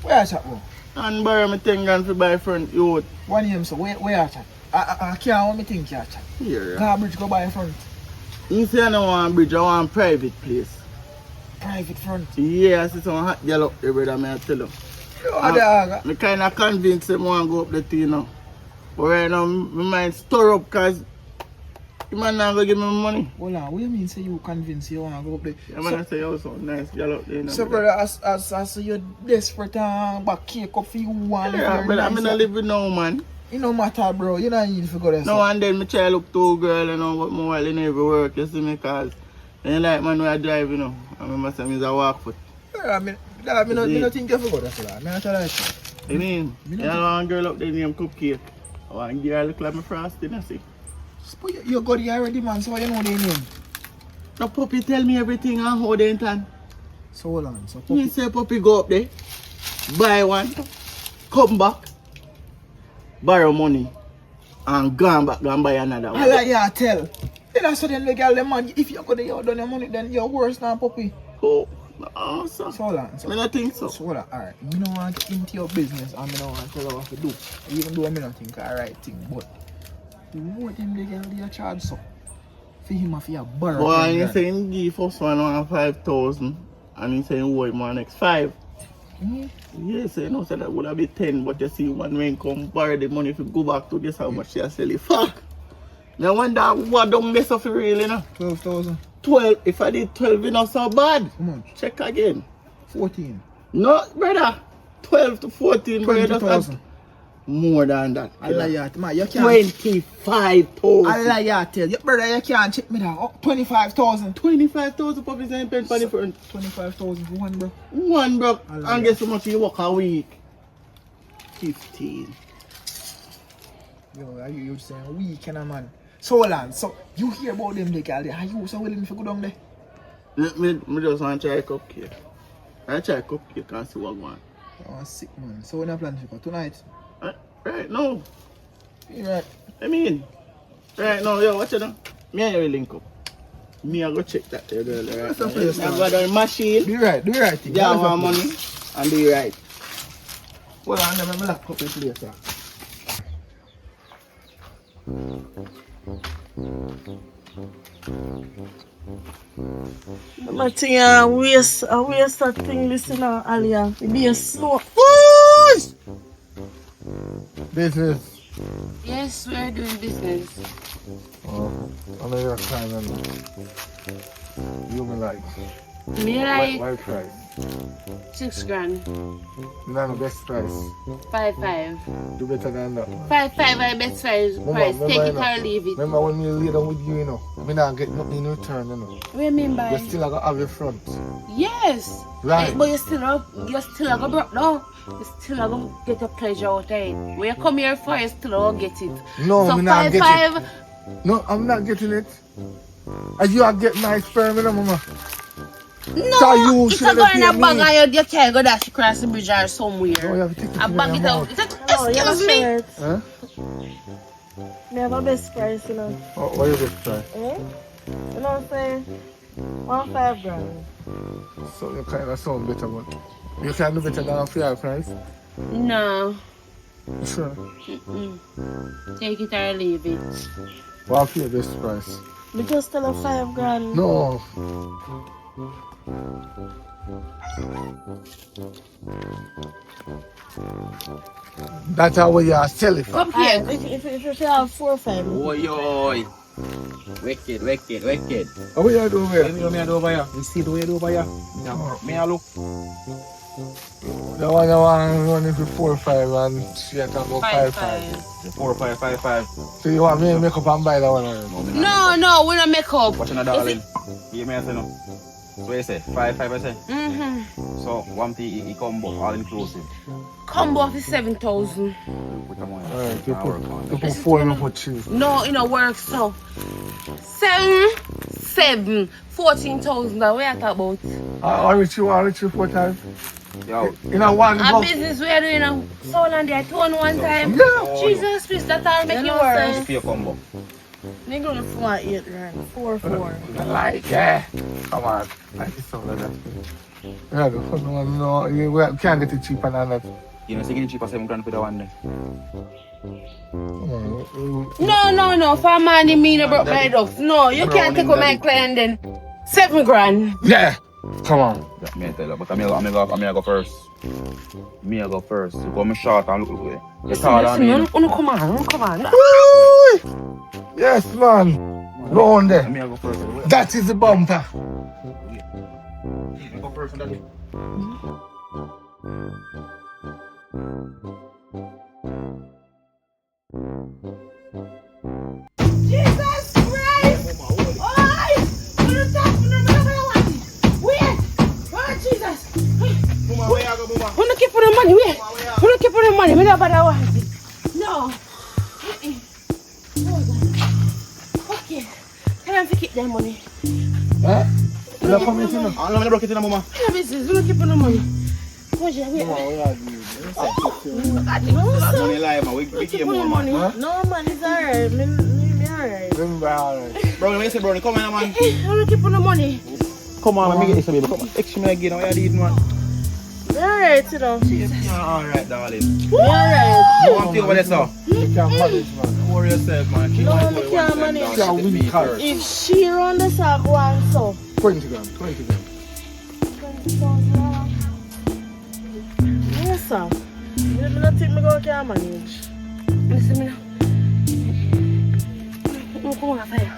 Where you chat, bro? and borrow me 10 grand for buy front, you One name, so where you chat? I can't want me think you chat. here. Garbage go buy front. You say I don't want bridge, I want private place. Private front. Yeah, I see some hot girl up there, brother, may I tell you. Yo, dog. I'm kind of convinced them want to go up the thing, you know. But right now, my mind stir up because the man not going to give me money. Hold on, what do you mean say you convinced you want to go up there? Yeah, man, I say, oh, so nice girl up there. You know, So brother, as you're desperate and back cake up for you want Yeah, but I'm not living now, man. It no matter, bro. You don't need to go there. No, and then me try look to a girl, you know, but more in every work, you see me, because then like man when I drive, you know, I remember saying it's a walk foot. Yeah, I mean, me not think you have to go there, so I mean, tell you. I mean, you know one girl up there named Cupcake. I want to give her look like my frosting, you see. But you got there already, man, so you know the name. Now puppy tell me everything and how they intend. So hold on, so Me say puppy go up there, buy one, come back, borrow money, and go back and buy another one. I like you tell. Then that's what then the girl, man, if you go there, you done your money, then you're worse than puppy. Oh, no, sir. So hold on. I don't think so. So hold on, alright. Me don't want to get into your business and me don't want to tell you what to do. Even though I don't think the right thing, but the more them the girl they charge so. For him if you borrow. Boy, he saying give first one 5,000 and he saying owe him next 5. Yes, you know, so that would have been 10, but you see one man come borrow the money if you go back to guess how much you sell it. Fuck! Now when that what don't mess up really, you know? 12,000. 12, if I did 12, it's not so bad. How much? Check again. 14. No, brother. 12 to 14, brother. 20,000. More than that. I lie you, man, you can't. 25,000. I lie you tell you, brother, you can't check me down. Oh, 25,000. 25,000 puppies ain't paying for the front. 25,000 for one, bro. One, bro. I like And guess how much you work a week? 15. Yo, are you saying weekend, man? So hold on, so you hear about them the girl there? Are you so willing to go down there? Me just want to try Cupcake. I try Cupcake and see what I want. Oh, sick man. So when I plan to go tonight? Right now. You right? I mean, right now, yo, watch it now. Me and you link up. Me I go check that there, girl. Right? That's the first I time. got the machine. Do right thing. Yeah, I That's want the money and do it right. Hold on, let me lock up the place, sir. Matia, waste that thing, listen, Alia. It be a slow. Push! Business. Yes, we are doing business. I know your time and you me like. Me like Why price? 6 grand. Not the best price. 5-5. Do better than that. 5-5 my best price. Take it or leave it. Remember when we lay down with you, you know, we not get nothing in return, you know. What do you mean by? You still have your front. Yes. Right. But you still go broke now. You still gonna get a pleasure out of it. When you come here for, you still gonna get it. No, so me not get 5-5. it. No, I'm not getting it. As you are getting my sperm, you know, mama. No, So you it's should a go have in a paid bag me. and you can't go dash across the bridge or somewhere. No, you have to take it I in bag your it out. mouth. No, you Excuse me. it. Huh? Me have a best price, you know. What is it, try? You know what I'm saying? 1.5 grand. So you kind of sound better, but you can do better than a fair price. No. Sure. Take it or leave it. What for this price? Me just tell her 5 grand. No. That's how we are selling. Cupcake. If you have 4 or 5. Oi, oi. Wicked. How we are doing Let here? me know me do over here. You see the way do over here? Me a look. The one I want running for 4 or 5 and she can go 5 5. 4, 5, 5, 5. So you want me to make up and buy that one? Or? No, we don't make up. Watch another darling. Give me a say no. So what you say? 5, 5 I say? So one thing he combo, all inclusive. Combo of 7,000. Alright, you put 4 and you put 3. No, it don't work so. 7, 14,000. What you talk about? How much you want? 4 times? Yo. In a one A box. business we are doing a soul and they turn one time. Yeah. Jesus Christ, that all make you worse. For your combo. Nigga gonna fly 8 grand. 4 4. Like, yeah. Come on. Like it's something like that. Yeah, the first one, no, we can't get it cheaper than that. You know, so you get cheaper 7 grand for the one there. No. For a man, you mean about my dogs. No, you can't take with my client then. 7 grand. Yeah. Come on. Yeah, me tell you, but I'm gonna go first. Me I go first. You come short and look away. You tall and me. Come on. Yes, man. Go on there. Me I go first. That is the bumper. Me go first and then. Jesus Christ! Oi! Wait! Oh, Jesus! Who don't keep the money? Wait! Who don't keep the money? Me not bother want it. No! Okay. Can I keep that money? Huh? You are coming to know? I'm gonna break it in a mama. No business. Who don't keep the money? Wait. Money live, man. We give more money. No man, it's alright. Me alright. Remember, alright. Bro, let me say, bro, come on, man. Who don't keep the money? Come on, let me get this, baby. Come on. Extra me again. What you need, man? Me alright, you know. Yeah, alright, darling. Me alright. You want to over there, sir? You can't manage, man. Worry yourself, man. Keep No, on me going can't one manage. time, Can't dog. win Me cars. first. If she run the sack one so. 20 grand, 20 grand. 20,000. Yes, sir. Me not think me go can manage. Listen me now. Come on, fire.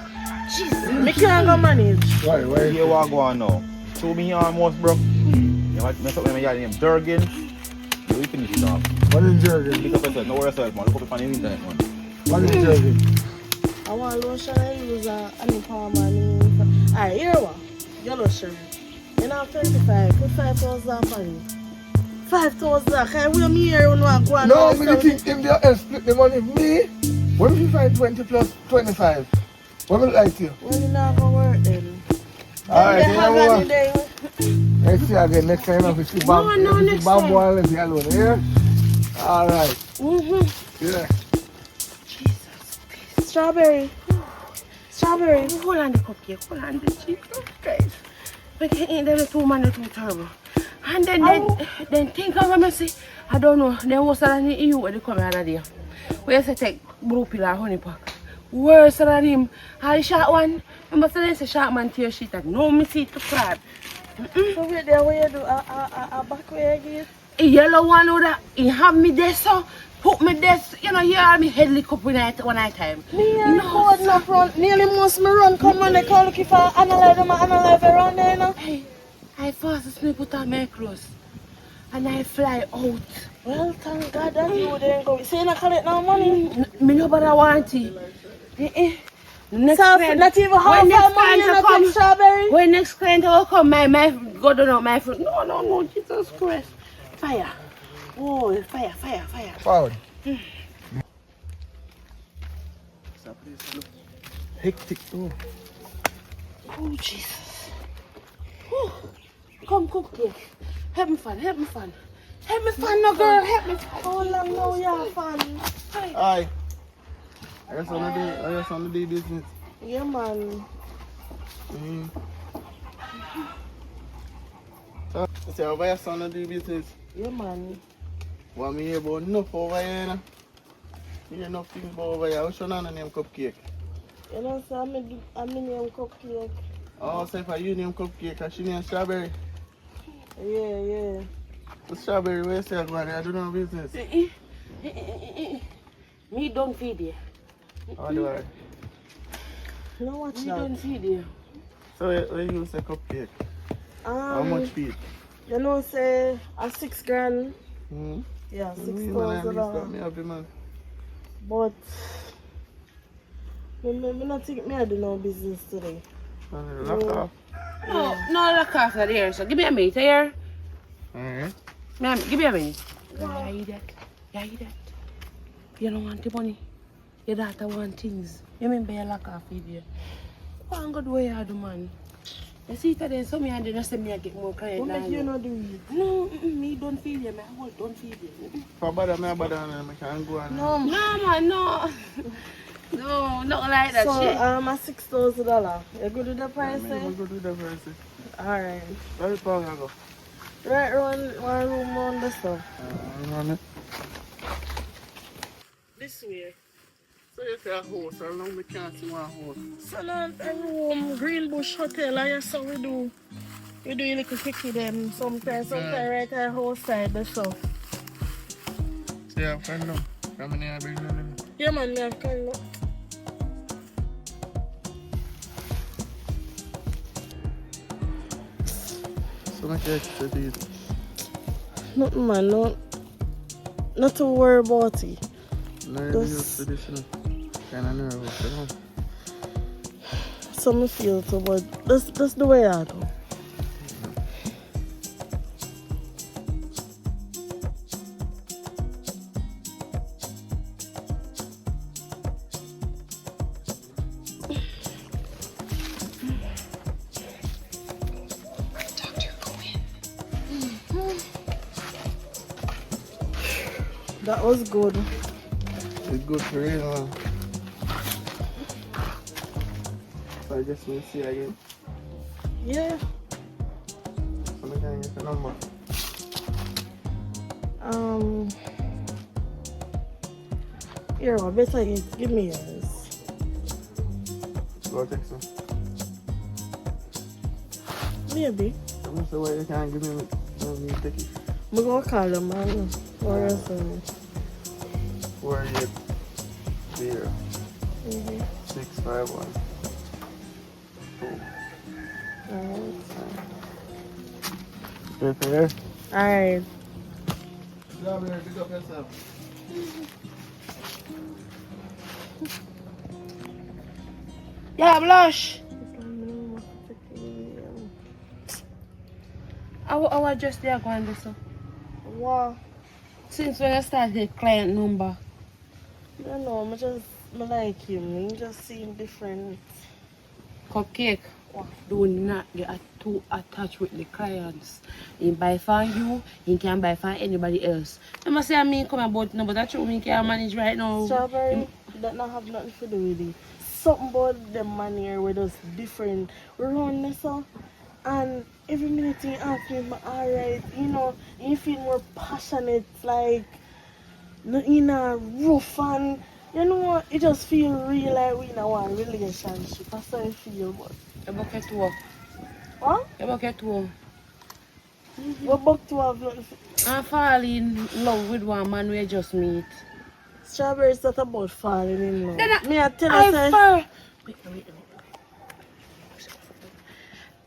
Jesus. Me can't go manage. Why? You want to go on now? Show me here almost, bro. You want to mess up with my yard name Durgan? You will finish it off. What is Jurgen? Pick up yourself, know yourself, man. Look up on the internet, man. What is Jurgen? I want lotion I use any palm and alright, here one. Yellow shirt. You know 25, put 5,000 money. 5,000, can we me here when I go on? No, me think him there split the money. Me? What if you find 20 plus 25? What will I like you? Well, you not gonna work then. Alright, They have any you day. let's see again next time if you see No, next time. Bamboo and let you alone, yeah? Alright, yeah. Strawberry. Strawberry. Hold on the cupcake. Hold on the Jesus Christ. We can eat them 2 man too terrible. And then think of me say, I don't know, then what's than the EU when they come out of there. We used to take blue pill or honey pack. Worse than him. And the short one, remember say the short man tear shit and no me see it to crab. So wait there, what you do? A back way again? A yellow one or that, he have me there so, put me there, you know, you have me head lick up one night time. Me code not run. Nearly most me run come on, they call looking for analyze them and analyze around there now. Hey, I fast me put on my clothes and I fly out. Well, thank God that you didn't go. So you not collect no money? Me nobody want it. Next So client, not even half when next of money you client not come, take strawberry? when next client will come, my go down on my foot. No, Jesus Christ. Fire. Oh, fire. Forward. Hectic too. Oh, Jesus. Whew. Come, cupcake. Help me fun. Help me fun, no girl. Help me fun. How long now you fun? Aye. I just wanna do business. Yeah, man. So, over your son do business. Yeah, man. What me hear about enough over here, you know? Me hear enough things about over here. What's your name Cupcake? You know, so I'm name Cupcake. Oh, say for you name Cupcake, and she name Strawberry. Yeah. The Strawberry, where you say go there? I do no business. Me don't feed you. How do I? No, watch Me that. don't feed you. So where you say Cupcake? How much feed? You know, say a $6,000. Hmm? Yeah, Me, man, I $6,000. me happy, man. But me not think me I do no business today. Lock off. No, look after there. So give me a minute here. Alright. Give me a minute. Yeah, you that. You don't want the money. Your daughter want things. You remember you lock off video. What I'm gonna do you do, man? You see today, so me and the rest of me I get more clients. What make you not do it? No, me don't feel you, man. I don't feel you. For bother me, and I can't go on. No, Man, no. No, not like that so shit. a $6,000. You good with the price? I'm Eh? good with the price. Alright. Very power I go. Right one room on the stuff. This way. So you say a house, how long we can't see one house? So now a room, Greenbush Hotel, and yes, so we do a little quickie them sometimes right at house side the stuff. So you have friend now? Come in here and bring them. Yeah man, me have kind of. So much extra to eat. Nothing man, not to worry about it. No, you're used to this, you know. Kind of nervous, you know. So me feel too, but that's the way I do. That was good. It's good for you, man. So I guess we'll see again. Yeah. So we can get the number. Here, I better give me yours. Go text me. Maybe. I'm not sure why you can't give me take it. I'm gonna call them, man. Or else, 480 mhm. 651. Alright. Good there. Alright. Pick up yourself. Yeah, blush. I was just there going this up. Wow. Since when I started client number. I don't know, I like him. He just seem different. Cupcake. Do not get too attached with the clients. He buy for you, he can buy for anybody else. I must say I mean come about no, but that's true me can manage right now. Strawberry, that not have nothing to do with it. Something about the man here with us different. We run this up, and every minute he ask me, alright, you know, you feel more passionate, like, you know, rough, and you know, it just feel real like we in a one relationship. That's how I feel, but. You bucket to work. Huh? You bucket to work. What about to have nothing? I fall in love with one man we just meet. Strawberry is not about falling in love. Then Me, I tell you, say, wait.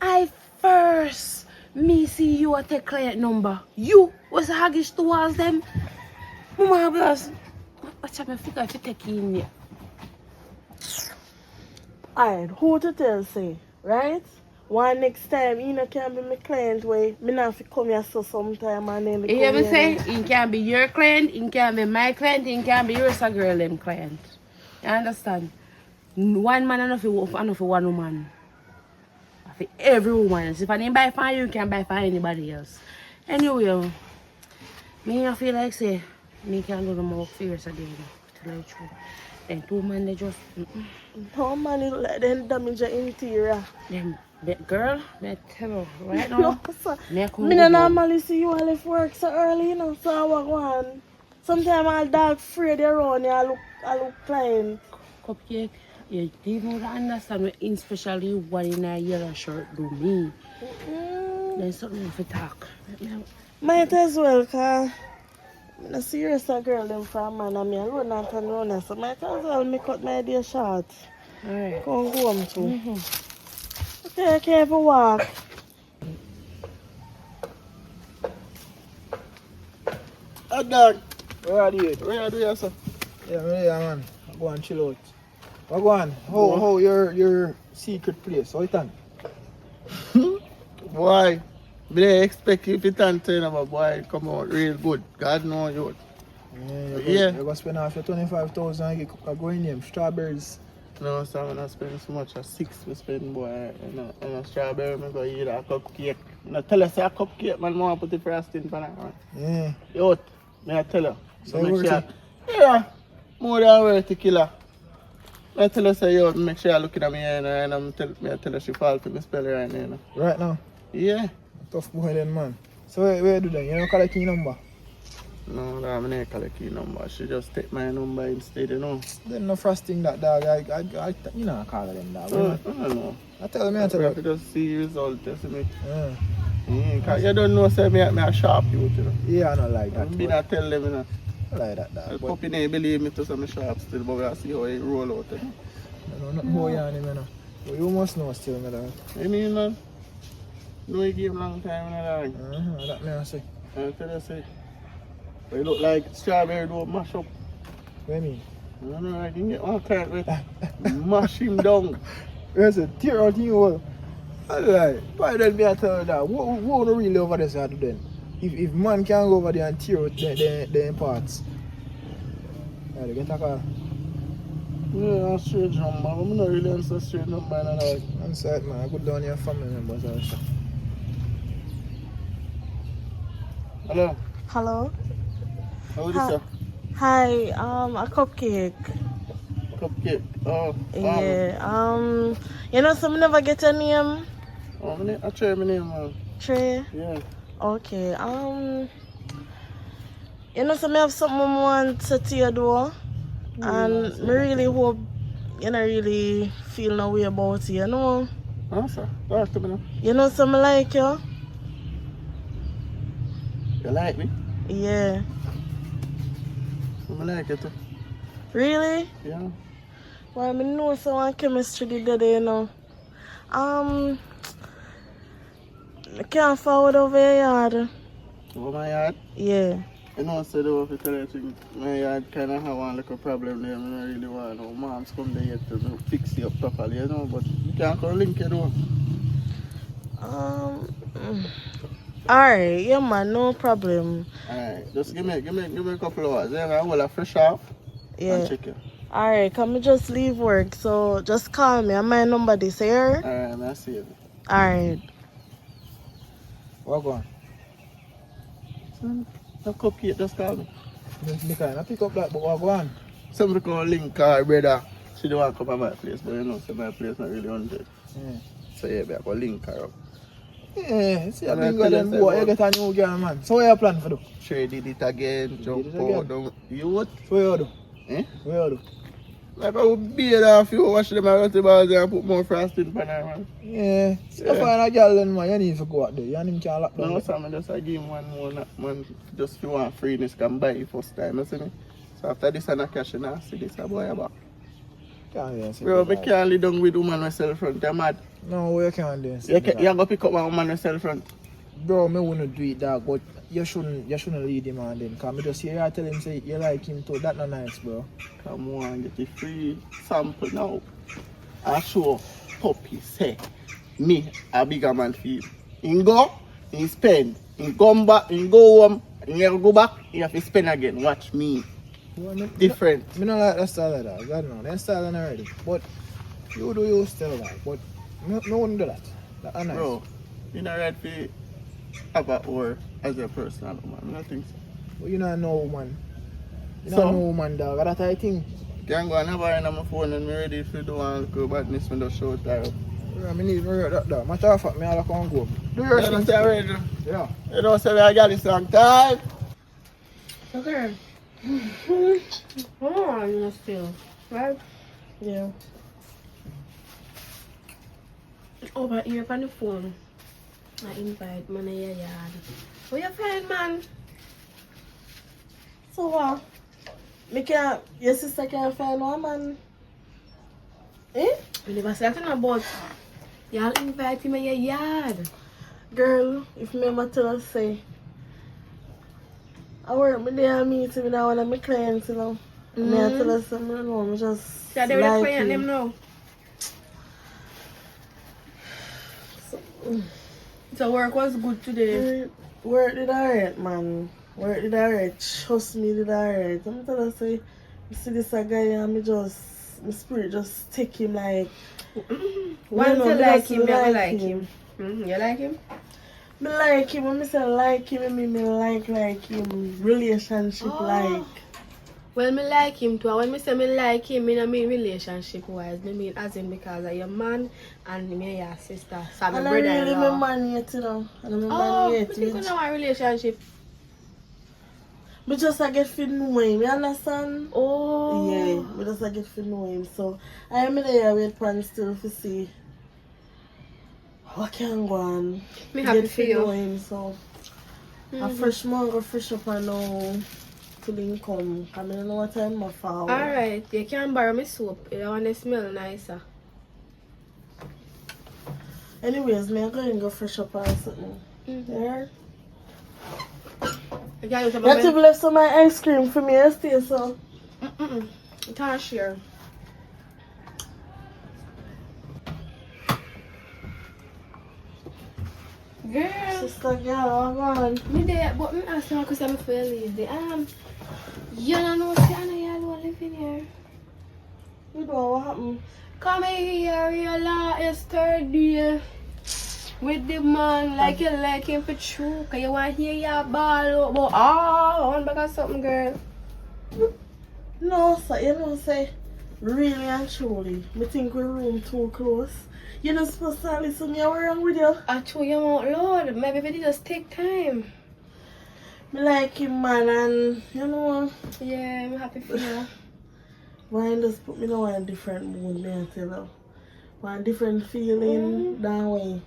I first me see you at the client number. You was haggish towards them. Mama bless. Watch out, I think I fit take you in here. alright, who to tell say, right? One next time, you know, can be my client way. Me not have to come here so sometime and then You hear me say? It can be your client, it can be my client, it can be yours a girl them client. You understand? One man enough for one woman. For every woman. If I didn't buy for you, you can buy for anybody else. Anyway, me I feel like say me can do the more fierce again. To tell you the truth. Then two men they just No man, it look like them damage the interior. them Girl, me tell you right now. Me come Me go no home. normally see you all left work so early, you know, so I walk on. Sometimes I'll dog afraid around you, I look client. Cupcake, you didn't understand what especially what in a yellow shirt do me. There's something to talk. Might as well, cause I see you as a girl them from man and me alone not alone, so might as well me cut my day short. Alright. Go home too. Okay, careful walk. Ah, dog. Where are you? Where are you, sir? Yeah, man. Go and chill out. Go on. How your secret place? How it on? Boy, me dey expect you to turn about boy come out real good. God know you. You're going to spend after 25,000 and get going name strawberries. No, sir, I'm not spending so much as 6 we spend boy and a strawberry, I'm going to eat a cupcake. No tell us a cupcake, man, I put the frosting for that, man. Yeah. Yo, may I tell you? So make worth sure, it? yeah, more than worth it, killer. I tell her, say, yo, make sure you're looking at me and I tell her she fall for me spell right now. You know. Right now? Yeah. Tough boy then, man. So where do that? You don't collect your number? No, I'm not collect your number. She just take my number instead, you know. Then no frosting that dog. I you know I call them dog. I don't know. I tell you. Just see result, you see me. Yeah. Cause you don't know, say me a sharp you, you know. Yeah, I don't like that. I'm not tell them, you know. I like that dog. The But puppy didn't believe me to some sharp still, but we'll see how it roll out. You know. I know nothing more on him, you know. But you must know still, my dog. You mean, man? Know you game long time, you know, That me I say. I tell you, say. But you look like strawberry don't mash up. What you mean? I don't know, I can get one client with mash him down. There's a tear out in you all. I like, why don't me I tell you that? What do really over there say to then? If man can go over there and tear out their parts. Yeah, they get a call. Yeah, I'm strange number. I'm not really answer strange number and all. I'm sad, man. I go down your family members also. Hello, Hello? how is it? Hi, a cupcake. Cupcake. Oh, Yeah, you know, some never get a name. I try my name, man. Trey. Yeah. Okay, you know, some have something I want to tell you though. And I really hope you don't really feel no way about it, you know. Answer. Talk to me now. You know, some like you. You like me? Yeah. I like you too. Really? Yeah. Well, I know someone chemistry did that, you know. I can't forward over your yard. Over my yard? Yeah. You know, I said over to tell you thing. My yard kind of have one little problem there. I don't really want no moms come there yet to fix it up properly, you know. But you can't come link it though. Alright, yeah man, no problem. Alright, just give me a couple hours. Then I will fresh off Yeah. and check you. Alright, can we just leave work? So just call me. And my number this here. Alright, I see it. Alright. What on? The cupcake just call me. Me kind of pick up that, but what on? Somebody call link her brother. She don't want to come to my place, but you know, so my place not really 100. Yeah. So yeah, I go link her up. Yeah, see, I've And been I going tell boy, you, you get a new girl, man. So what you plan for do? Sure did it again, jump it out. again? You what? So what you do? Eh? What you do? Like I would beat her if you wash them out the bars and put more frosting on her, man. Yeah. So Yeah. find a girl then, man, you need to go out there. You and him can lock down. No, Sam, just I give him one more, man, just if you want freeness, can buy it first time, you see me? So after this, I'm not cashing now, see this, a boy about. Can't do Bro, I that. can't live down with woman myself front, I'm mad. No, we can't do You go pick up my woman myself front. Bro, me wouldn't do it that, but you shouldn't lead him on then. Cause me just hear you tell him say you like him too. That not nice, bro. Come on, get the free sample now. I show puppy say me a bigger man feel. He go, he spend, he come back, he go home, he go back, he have to spend again. Watch me. Different. Me not like that style like that. God no, that style is already. But you do you still like. But no one do that. That not nice. Bro, you not right for have a or as a personal man. I don't think so. But you not know woman. You So? not know woman, dog. That I think. Can go and have her in my phone and me ready if you do want to go badness when the show time. Yeah, I need to work that down. Matter of fact, me all come go. Do your You thing. don't say already. Yeah. You don't say I got this long time. Okay. Hold on, you still. Right? Yeah. Over here on the phone. I invite man in your yard. Where you find man? So what? Your sister can't find one man. Eh? We never said nothing about y'all invite him in your yard. Girl, if me ever tell her say, I work me there and meet him with one of my clients, you know. Me I tell her something, you know, I just Yeah, they will like client them him. now. So work was good today. Work did alright, man. Work did alright. Trust me, did alright. I'm tell her say, you see this a guy and my spirit just take him like. Once know, you me like just him, you like him. You like him? Me like him. When me say like him, I mean me like him. Relationship like. Well, me like him too. When me say me like him, I mean relationship wise. Me mean as in because of your man and me your sister. So my And I really brother-in-law. my man yet, you know. And my Oh, man me yet. think we know our relationship. Me just I get to know him, you understand? Oh. Yeah, me just I get to know him. So I am there with plan still to see what can go on. Me happy Get for to know you. him. So a fresh man go fresh up and now to him come. I mean, I know what time I fall. Alright, you can borrow me soap. You want to smell nicer. Anyways, me I go and go fresh up and something. Yeah. You can use You have to left some of my ice cream for me, I stay so. You can't share. Girl, Sister girl, I'm on. me there, but me ask you because I'm feel lazy. You don't know see Anna y'all living here. You know what happened? Come here, yesterday with the man like you like him for true. Cause you want to hear your ball about one bag of something, girl. No, sir, you know, say, really and truly, me think we room too close. You're not supposed to listen to me, what's wrong with you? I told you out loud. Maybe if it just take time. Me like him, man, and, you know, Yeah, I'm happy for you. why just put me in a different mood, me and tell you. One different feeling than way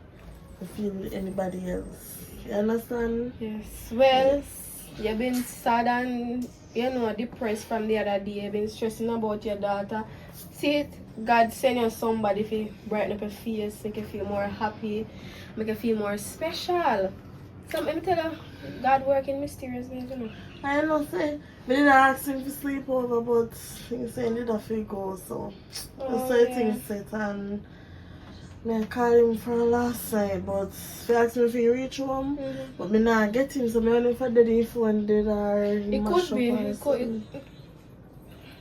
I feel with anybody else. You understand? Yes. Well, you've been sad and depressed from the other day. You've been stressing about your daughter. See it? God send you somebody to brighten up your face, make you feel more happy, make you feel more special. So let me tell you, God working mysterious ways, you know. I know, say, we didn't ask him to sleep over, but he said he did have to go, so. Oh, So yeah. things set and I called him from last night, but he asked me if he reach home, but me not get him, so I don't know if I did his phone dead or he It mash could up be. or It could. something.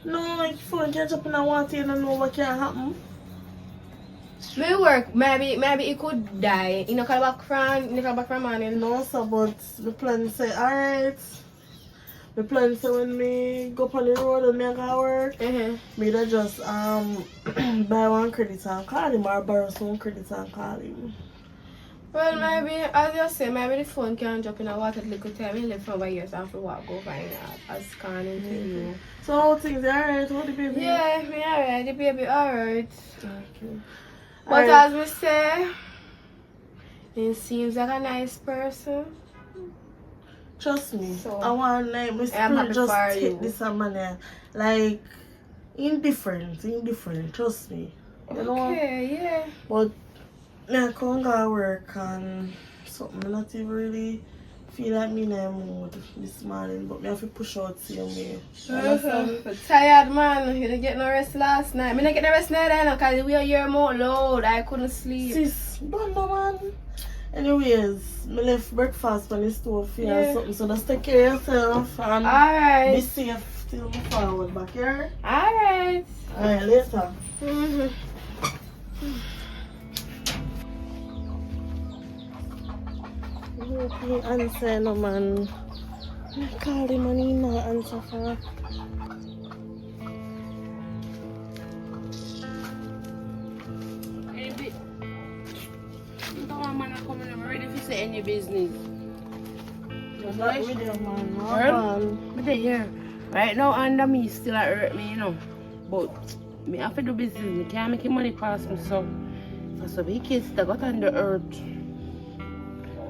No, like phone catch up and I want you to know what can happen. May work. Maybe it could die. You know, call back from morning. No, sir, but the plan say, alright. The plan say when me go up on the road and me go work, me da just buy one credit and call him or borrow some credit and call him. Well, maybe, as you say, maybe the phone can drop in a water little time. You live for over years and for what go find out as scanning to you. So how things alright? How the baby? Yeah, me alright. The baby alright. Okay. But Alright. as we say, he seems like a nice person. Trust me, So, I want like my I'm spirit happy just for take you. this a man like indifferent, trust me. You know? Okay, yeah. But I can't go work and something not even really feel like me in a mood this morning, but me have to push out same way. You understand? Tired man, you didn't get no rest last night. Me didn't get no rest night because we are here more loud. I couldn't sleep. Sis, don't know man. Anyways, me left breakfast on the stove here or something, so just take care of yourself and be Alright. safe till we forward back here. Alright. Alright, later. He answer no man. I call him and he not answer for. your business. I'm not with you, man. Girl? Man. But they here. Right now under me still hurt me, you know. But me have to do business. Me can't make money pass me so. For some big kids that got on the earth.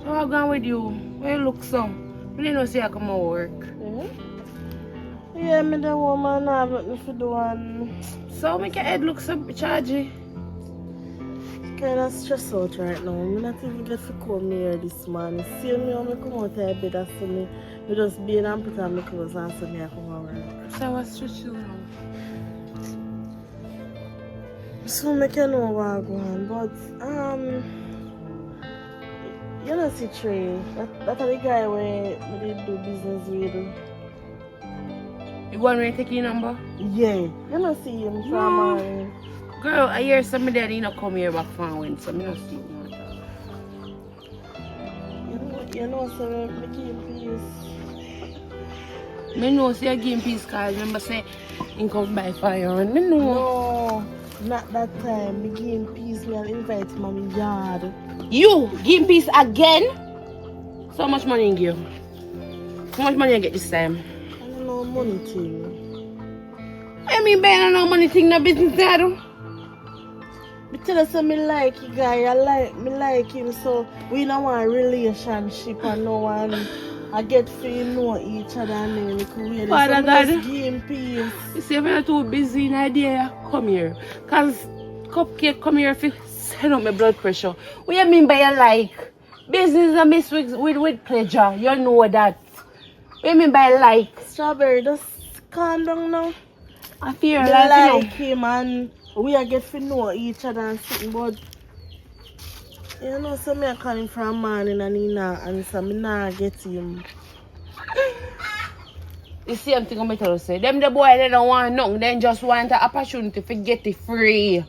So I'm going with you. Where you look so? You didn't know say I come to work. Yeah, me the woman have nothing to do and So make your head look so chargy. kind of stressed out right now. I'm not even get to come here this morning. See me when I come out of bed and see me. I just be and put on my clothes and see me I come to work. So what's stress you now? So I can know what I'm going, but you know see Trey. That's the guy where we did do business with. You want me to take your number? Yeah. You know see him from Girl, I hear somebody that didn't come here back from when, so I don't see you. you know so me keep peace. I know say you give peace card. Remember say you come by fire and I know. No, not that time. Me give him peace. Me I'll invite him on my yard. You give peace again? So much money you give? How much money you get this time? I don't know money thing. I mean, I don't know money thing, no business there, though. Me tell us me like you guy. Me like him. So we don't want a relationship and no one. I get to know each other and then we could really Father God. just give him peace. You see, if you're too busy in idea, come here. Because Cupcake come here to send up my blood pressure. What you mean by you like? Business is a miss with pleasure. You know that. What you mean by like? Strawberry, just calm down now. I fear Me like, like you know. him and we are get to know each other and something, but you know, so me I call him from morning and he not answer. Me not get him. You see, I'm thinking about to say. Them the boy, they don't want nothing. They just want an opportunity to get it free.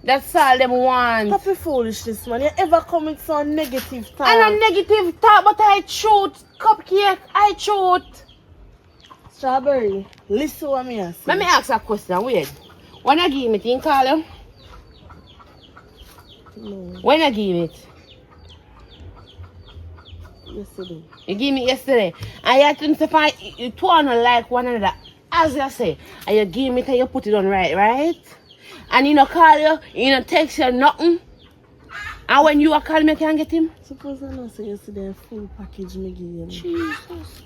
That's all them want. Stop your foolishness, man. You ever come with some negative talk? And a negative thought, but I truth. Cupcake, I truth. Strawberry, listen what me I say. Let me ask a question. Wait. When I give it, you call him? No, When I give it? yesterday. You give me yesterday. And you had to find you two are not like one another. As you say. And you give me and you put it on right? And he no call you, he no text you nothing. And when you are calling me, can get him? Suppose I know say yesterday a full package me give him. Jesus.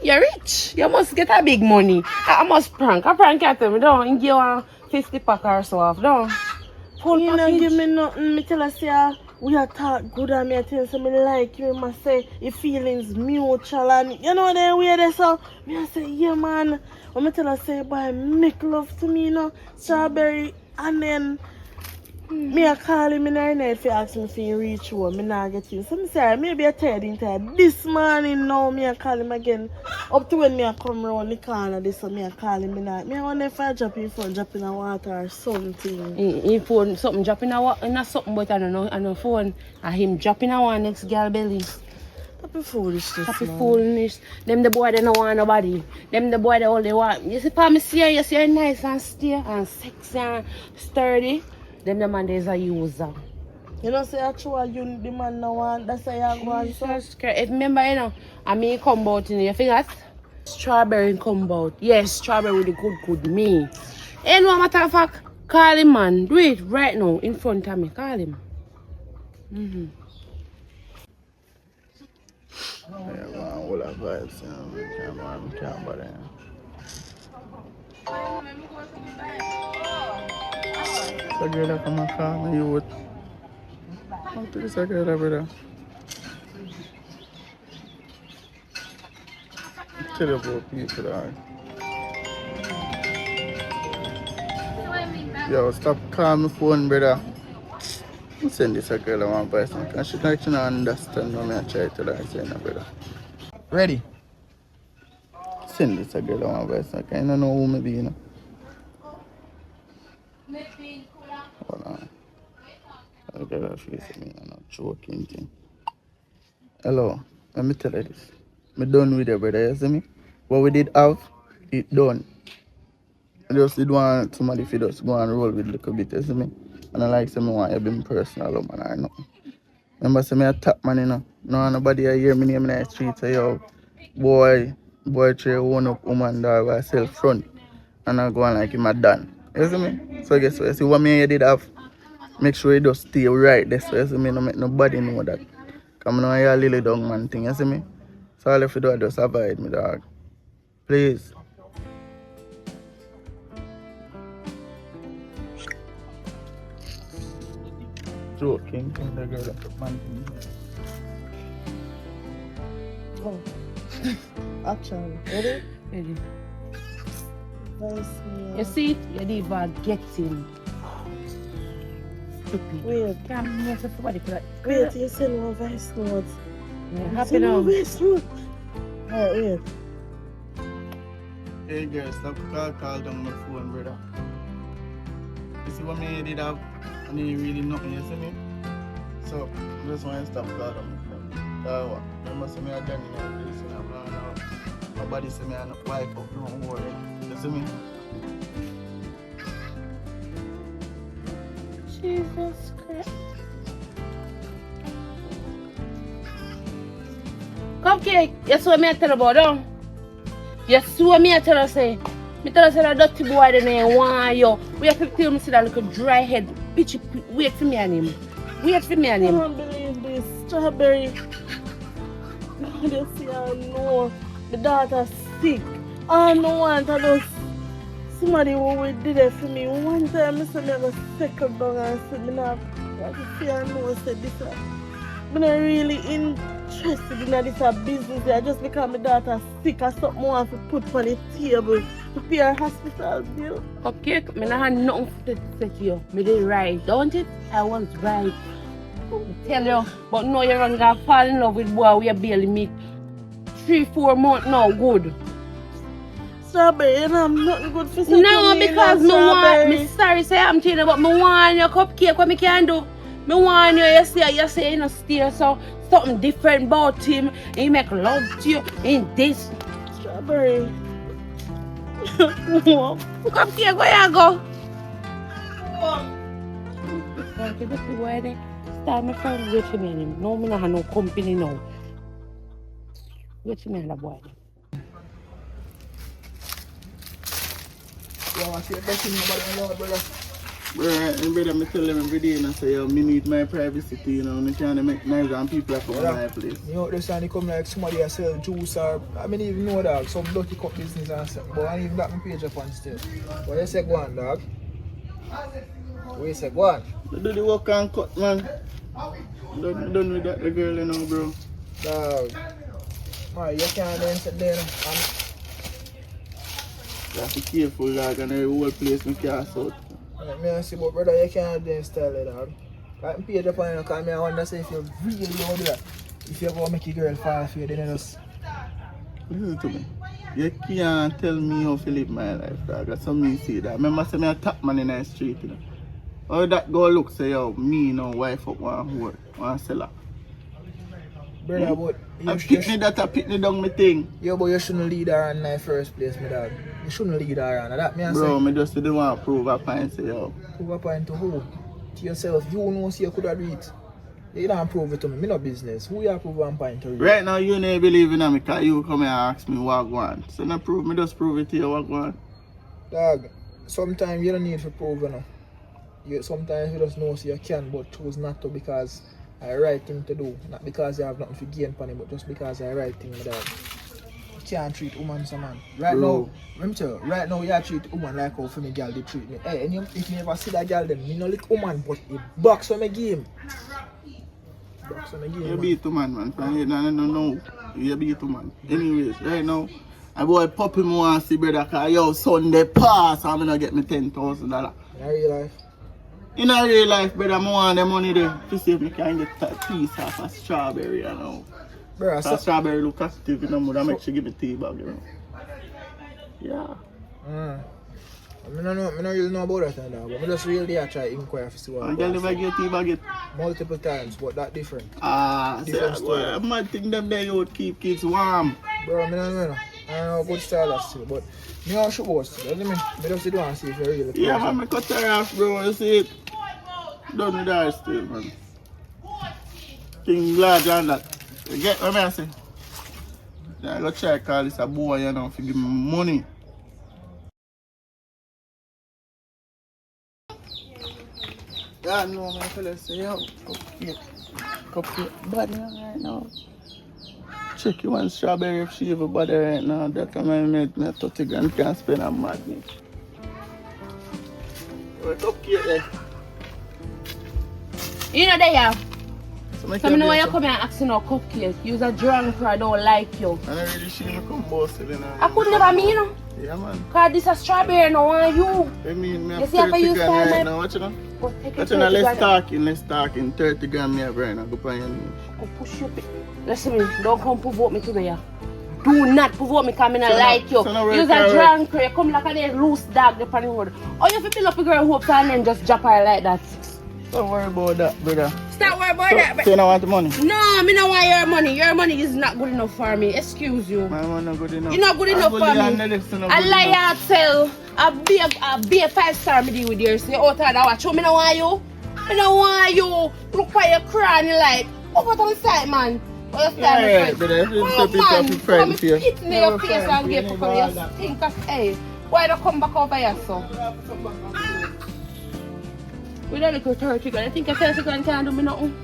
You're rich. You must get a big money. I must prank. I prank at him. Don't give you 50 pack or so off. Don't. Full You package. know give me nothing. Me tell her say we are talk good and me I tell you say me like you. Me say your feelings mutual and you know the way they so. Me I say yeah man. When me tell her say boy make love to me you know. Strawberry and then me I call him in the night if he ask me if he reach home. Me not get him. So me say maybe I tired in time. This morning now me I call him again. Up to when me I come round the corner this so me I call him in the Me I wonder if I drop him phone drop in the water or something. He phone something dropping in something but I don't know on the phone. And him dropping a one next girl belly. Happy foolishness. Happy man. foolishness. Them the boy they don't want nobody. Them the boy they only want. You see for me see her, you see her nice and stay and sexy and sturdy. Them the man there's a user. You know say actual you the man no want that's why you go and so. Jesus Christ. If remember you know, I mean come out in you forgot? Strawberry come out. Yes, strawberry with the good me. And no matter of fact, call him man. Do it right now in front of me. Call him. Yeah, man, all that vibes, can't bother. So girl that come and call me, you would. How to this girl that brother? Tell you about people that. Yo, stop calling my phone, brother. Send this a girl I want to buy something. She like she don't understand what I try to tell her, say no, brother. Ready? Send this a girl I want to buy something. I don't know who me be, you know. Hold on. I got a face at me, I'm not joking thing. Hello, let me tell you this. Me done with you, brother, you see me? What we did have, it done. I just did want somebody if just go and roll with a little bit, you see me? And I like say me want you be personal, man, or nothing. Remember, say me a top man, you know. No nobody I hear me name in the street say, yo, boy try one up woman dog I sell front. And I go on like him a done. You see me? So guess what? You see what me did have? Make sure you just stay right there. So you see me, no make nobody know that. Come on, you're a little dog man thing, you see me? So all you have to do is just avoid me, dog. Please. Joking, the girl that took man thing. Oh. Action. Ready? Ready. Vice me. You see, you didn't even get him. Stupid. Wait. Can't move somebody for that. Wait, you send one voice note. Yeah, You happy send now. one voice note. Alright, wait. Hey girl, stop call down my phone, brother. You see what me did have? I didn't really nothing, you see me? So, I just want to stop calling down my phone. What? Remember, say me a done in a place, and I'm not nobody say me a wife up, don't worry. You see me? Jesus Christ. Cupcake, you saw me tell about them. You saw me tell her say. Me tell her say that dirty boy then ain't want you. We have to tell me see that little dry head. Bitch, wait for me and him. Wait for me and I him. don't believe this. Strawberry. I just see I know. My daughter's sick. I don't want to just somebody who did it for me. One time I said I was second down and said me not I just see I know said this. I'm not really interested in this business. I just because my daughter's sick or something I want to put on the table to pay her hospital bill. Cupcake, me not have nothing to say to you. Me did right, don't it? I was right. I tell you, but no, you're gonna fall in love with boy we barely meet 3-4 months now, good. Strawberry, you know I'm nothing good for No, because me want, me sorry say I'm telling you, but me want your cupcake, what me can do. Me want you say you know steer so something different about him. He make love to you in this. Strawberry. Cupcake, where you go? Okay, this is where they start my friend wait for me and him. No, me not have no company now. Wait for me and the boy. You want to see a best thing about the Lord, brother? Brother, I tell them every day and I say, yo, me need my privacy, you know, I'm trying to make nice and people come to my place. You know, this time come like somebody that sell juice or, I mean, even know that, some dirty cup business and stuff, but I even got my page up on still. But you say go on, dog. What you say, go on? You do the work and cut, man. Done with that, the girl, you know, bro. Dog. Man, you can't then sit there and You have to be careful, dog, and every whole place me cast out. let me see, but brother, you can't then style it, dog. Like, I'm page up on you, because I wonder say if you really want to do that. If you go make your girl fall for you, then you just... Listen to me. You can't tell me how to live my life, dog. That's something you say that. Remember, say me a top man in the street, you know. How that girl look, say, yo, me no wife up one whore, one seller. Brother, but... I pick me that, I pick me down my thing. Yeah, but you shouldn't lead her on in the first place, my dog. You shouldn't lead her on. That me I Bro, say. me just didn't want to prove a point, say, yo. Prove a point to who? To yourself. You know see you could have do it. You don't prove it to me. Me no business. Who you prove one point to you? Right now, you never believe in me because you come here and ask me what I want. So, no prove me, just prove it to you what I want. Dog, sometimes you don't need to prove, you know. Sometimes you just know so you can, but choose not to because it's the right thing to do. Not because you have nothing to gain from it, but just because it's the right thing, my dog. You can't treat woman as a man. Right Bro. now, let me tell you, right now you treat woman like how my girl they treat me. Hey, and if you never see that girl, then you know like woman, but it box on my game. Box on the game. You Man. beat the man. From here, no. You beat the man. Anyways, right now, I boy puppy me want to see brother because yo, Sunday pass, I'm going to get me $10,000. In real life. In a real life, brother, I want the money there to see if I can get a piece of a strawberry, you know. Bro, So strawberry look positive, you know, that makes you give me tea bag, you know. Yeah. I don't really know about that now, but I just really try to inquire to see what And girl never get tea bag it. multiple times, but that different. So, Different story. I might think them there you would keep kids warm. Bro, I don't know good style that still, but me don't show about still. I just do want to see if you really Yeah, man, I cut her off, bro, you see it. Done with her still, man. thing large and that. You get what I say? Then I go try call this a boy, you know, if you give me money. Yeah, no, my fella say, yo, cupcake body right now. Check you one strawberry if she have a body right now. That can make me 30 grand can spend on madness. What cupcake there? You know they are. So So I know why you come here and asking no cupcake. You's a drunk or I don't like you. I don't really see me come bossing, you know. I could never mean you. Yeah, man. Cause this a strawberry no want you. I mean, me You have see, if I 30 use grand time, right I- now. What you know? But take What it you know? 30 Let's grand. talking. 30 grand me have right now. Go pay your knees. Go push you. Listen me, don't come provoke me today. Yeah. Do not provoke me because I don't So like you. so now You're we're a drunk, you come like a loose dog up on the road. Or you have to build up a girl hopes and then just drop her like that. Don't worry about that, brother. Stop worrying about that. So you don't want the money? No, me don't want your money. Your money is not good enough for me. Excuse you. My money not good enough. You're not good enough for me. I lie tell. I be a 5-star me deal with yours. So you out of that watch. So me don't want you. Me don't want you. Look why you crying like. Up on the side, man. Yeah, brother. It's a bit of a friend here. Hit me your face and give up on you. Think of, hey, why don't come back over here, so? We don't look at 30 grand. I think a 30 grand can't do me nothing.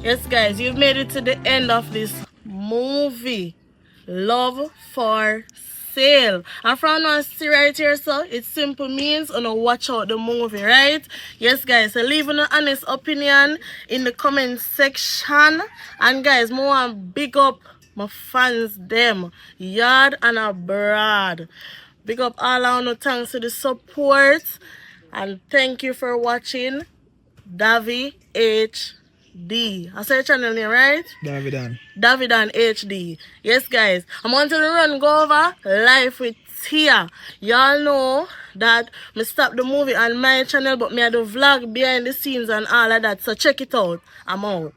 Yes, guys, you've made it to the end of this movie, Love for Sale. And from now see right here, so it simple means watch out the movie, right? Yes, guys, so leave an honest opinion in the comment section. And guys, more big up my fans them, yard and abroad. Big up all of you, thanks for the support. And thank you for watching Davi HD. I say your channel name, right? Davi Dan. Davi Dan HD. Yes, guys. I'm going to run go over life with Tia. Y'all know that me stop the movie on my channel, but me I do vlog behind the scenes and all of that. So check it out. I'm out.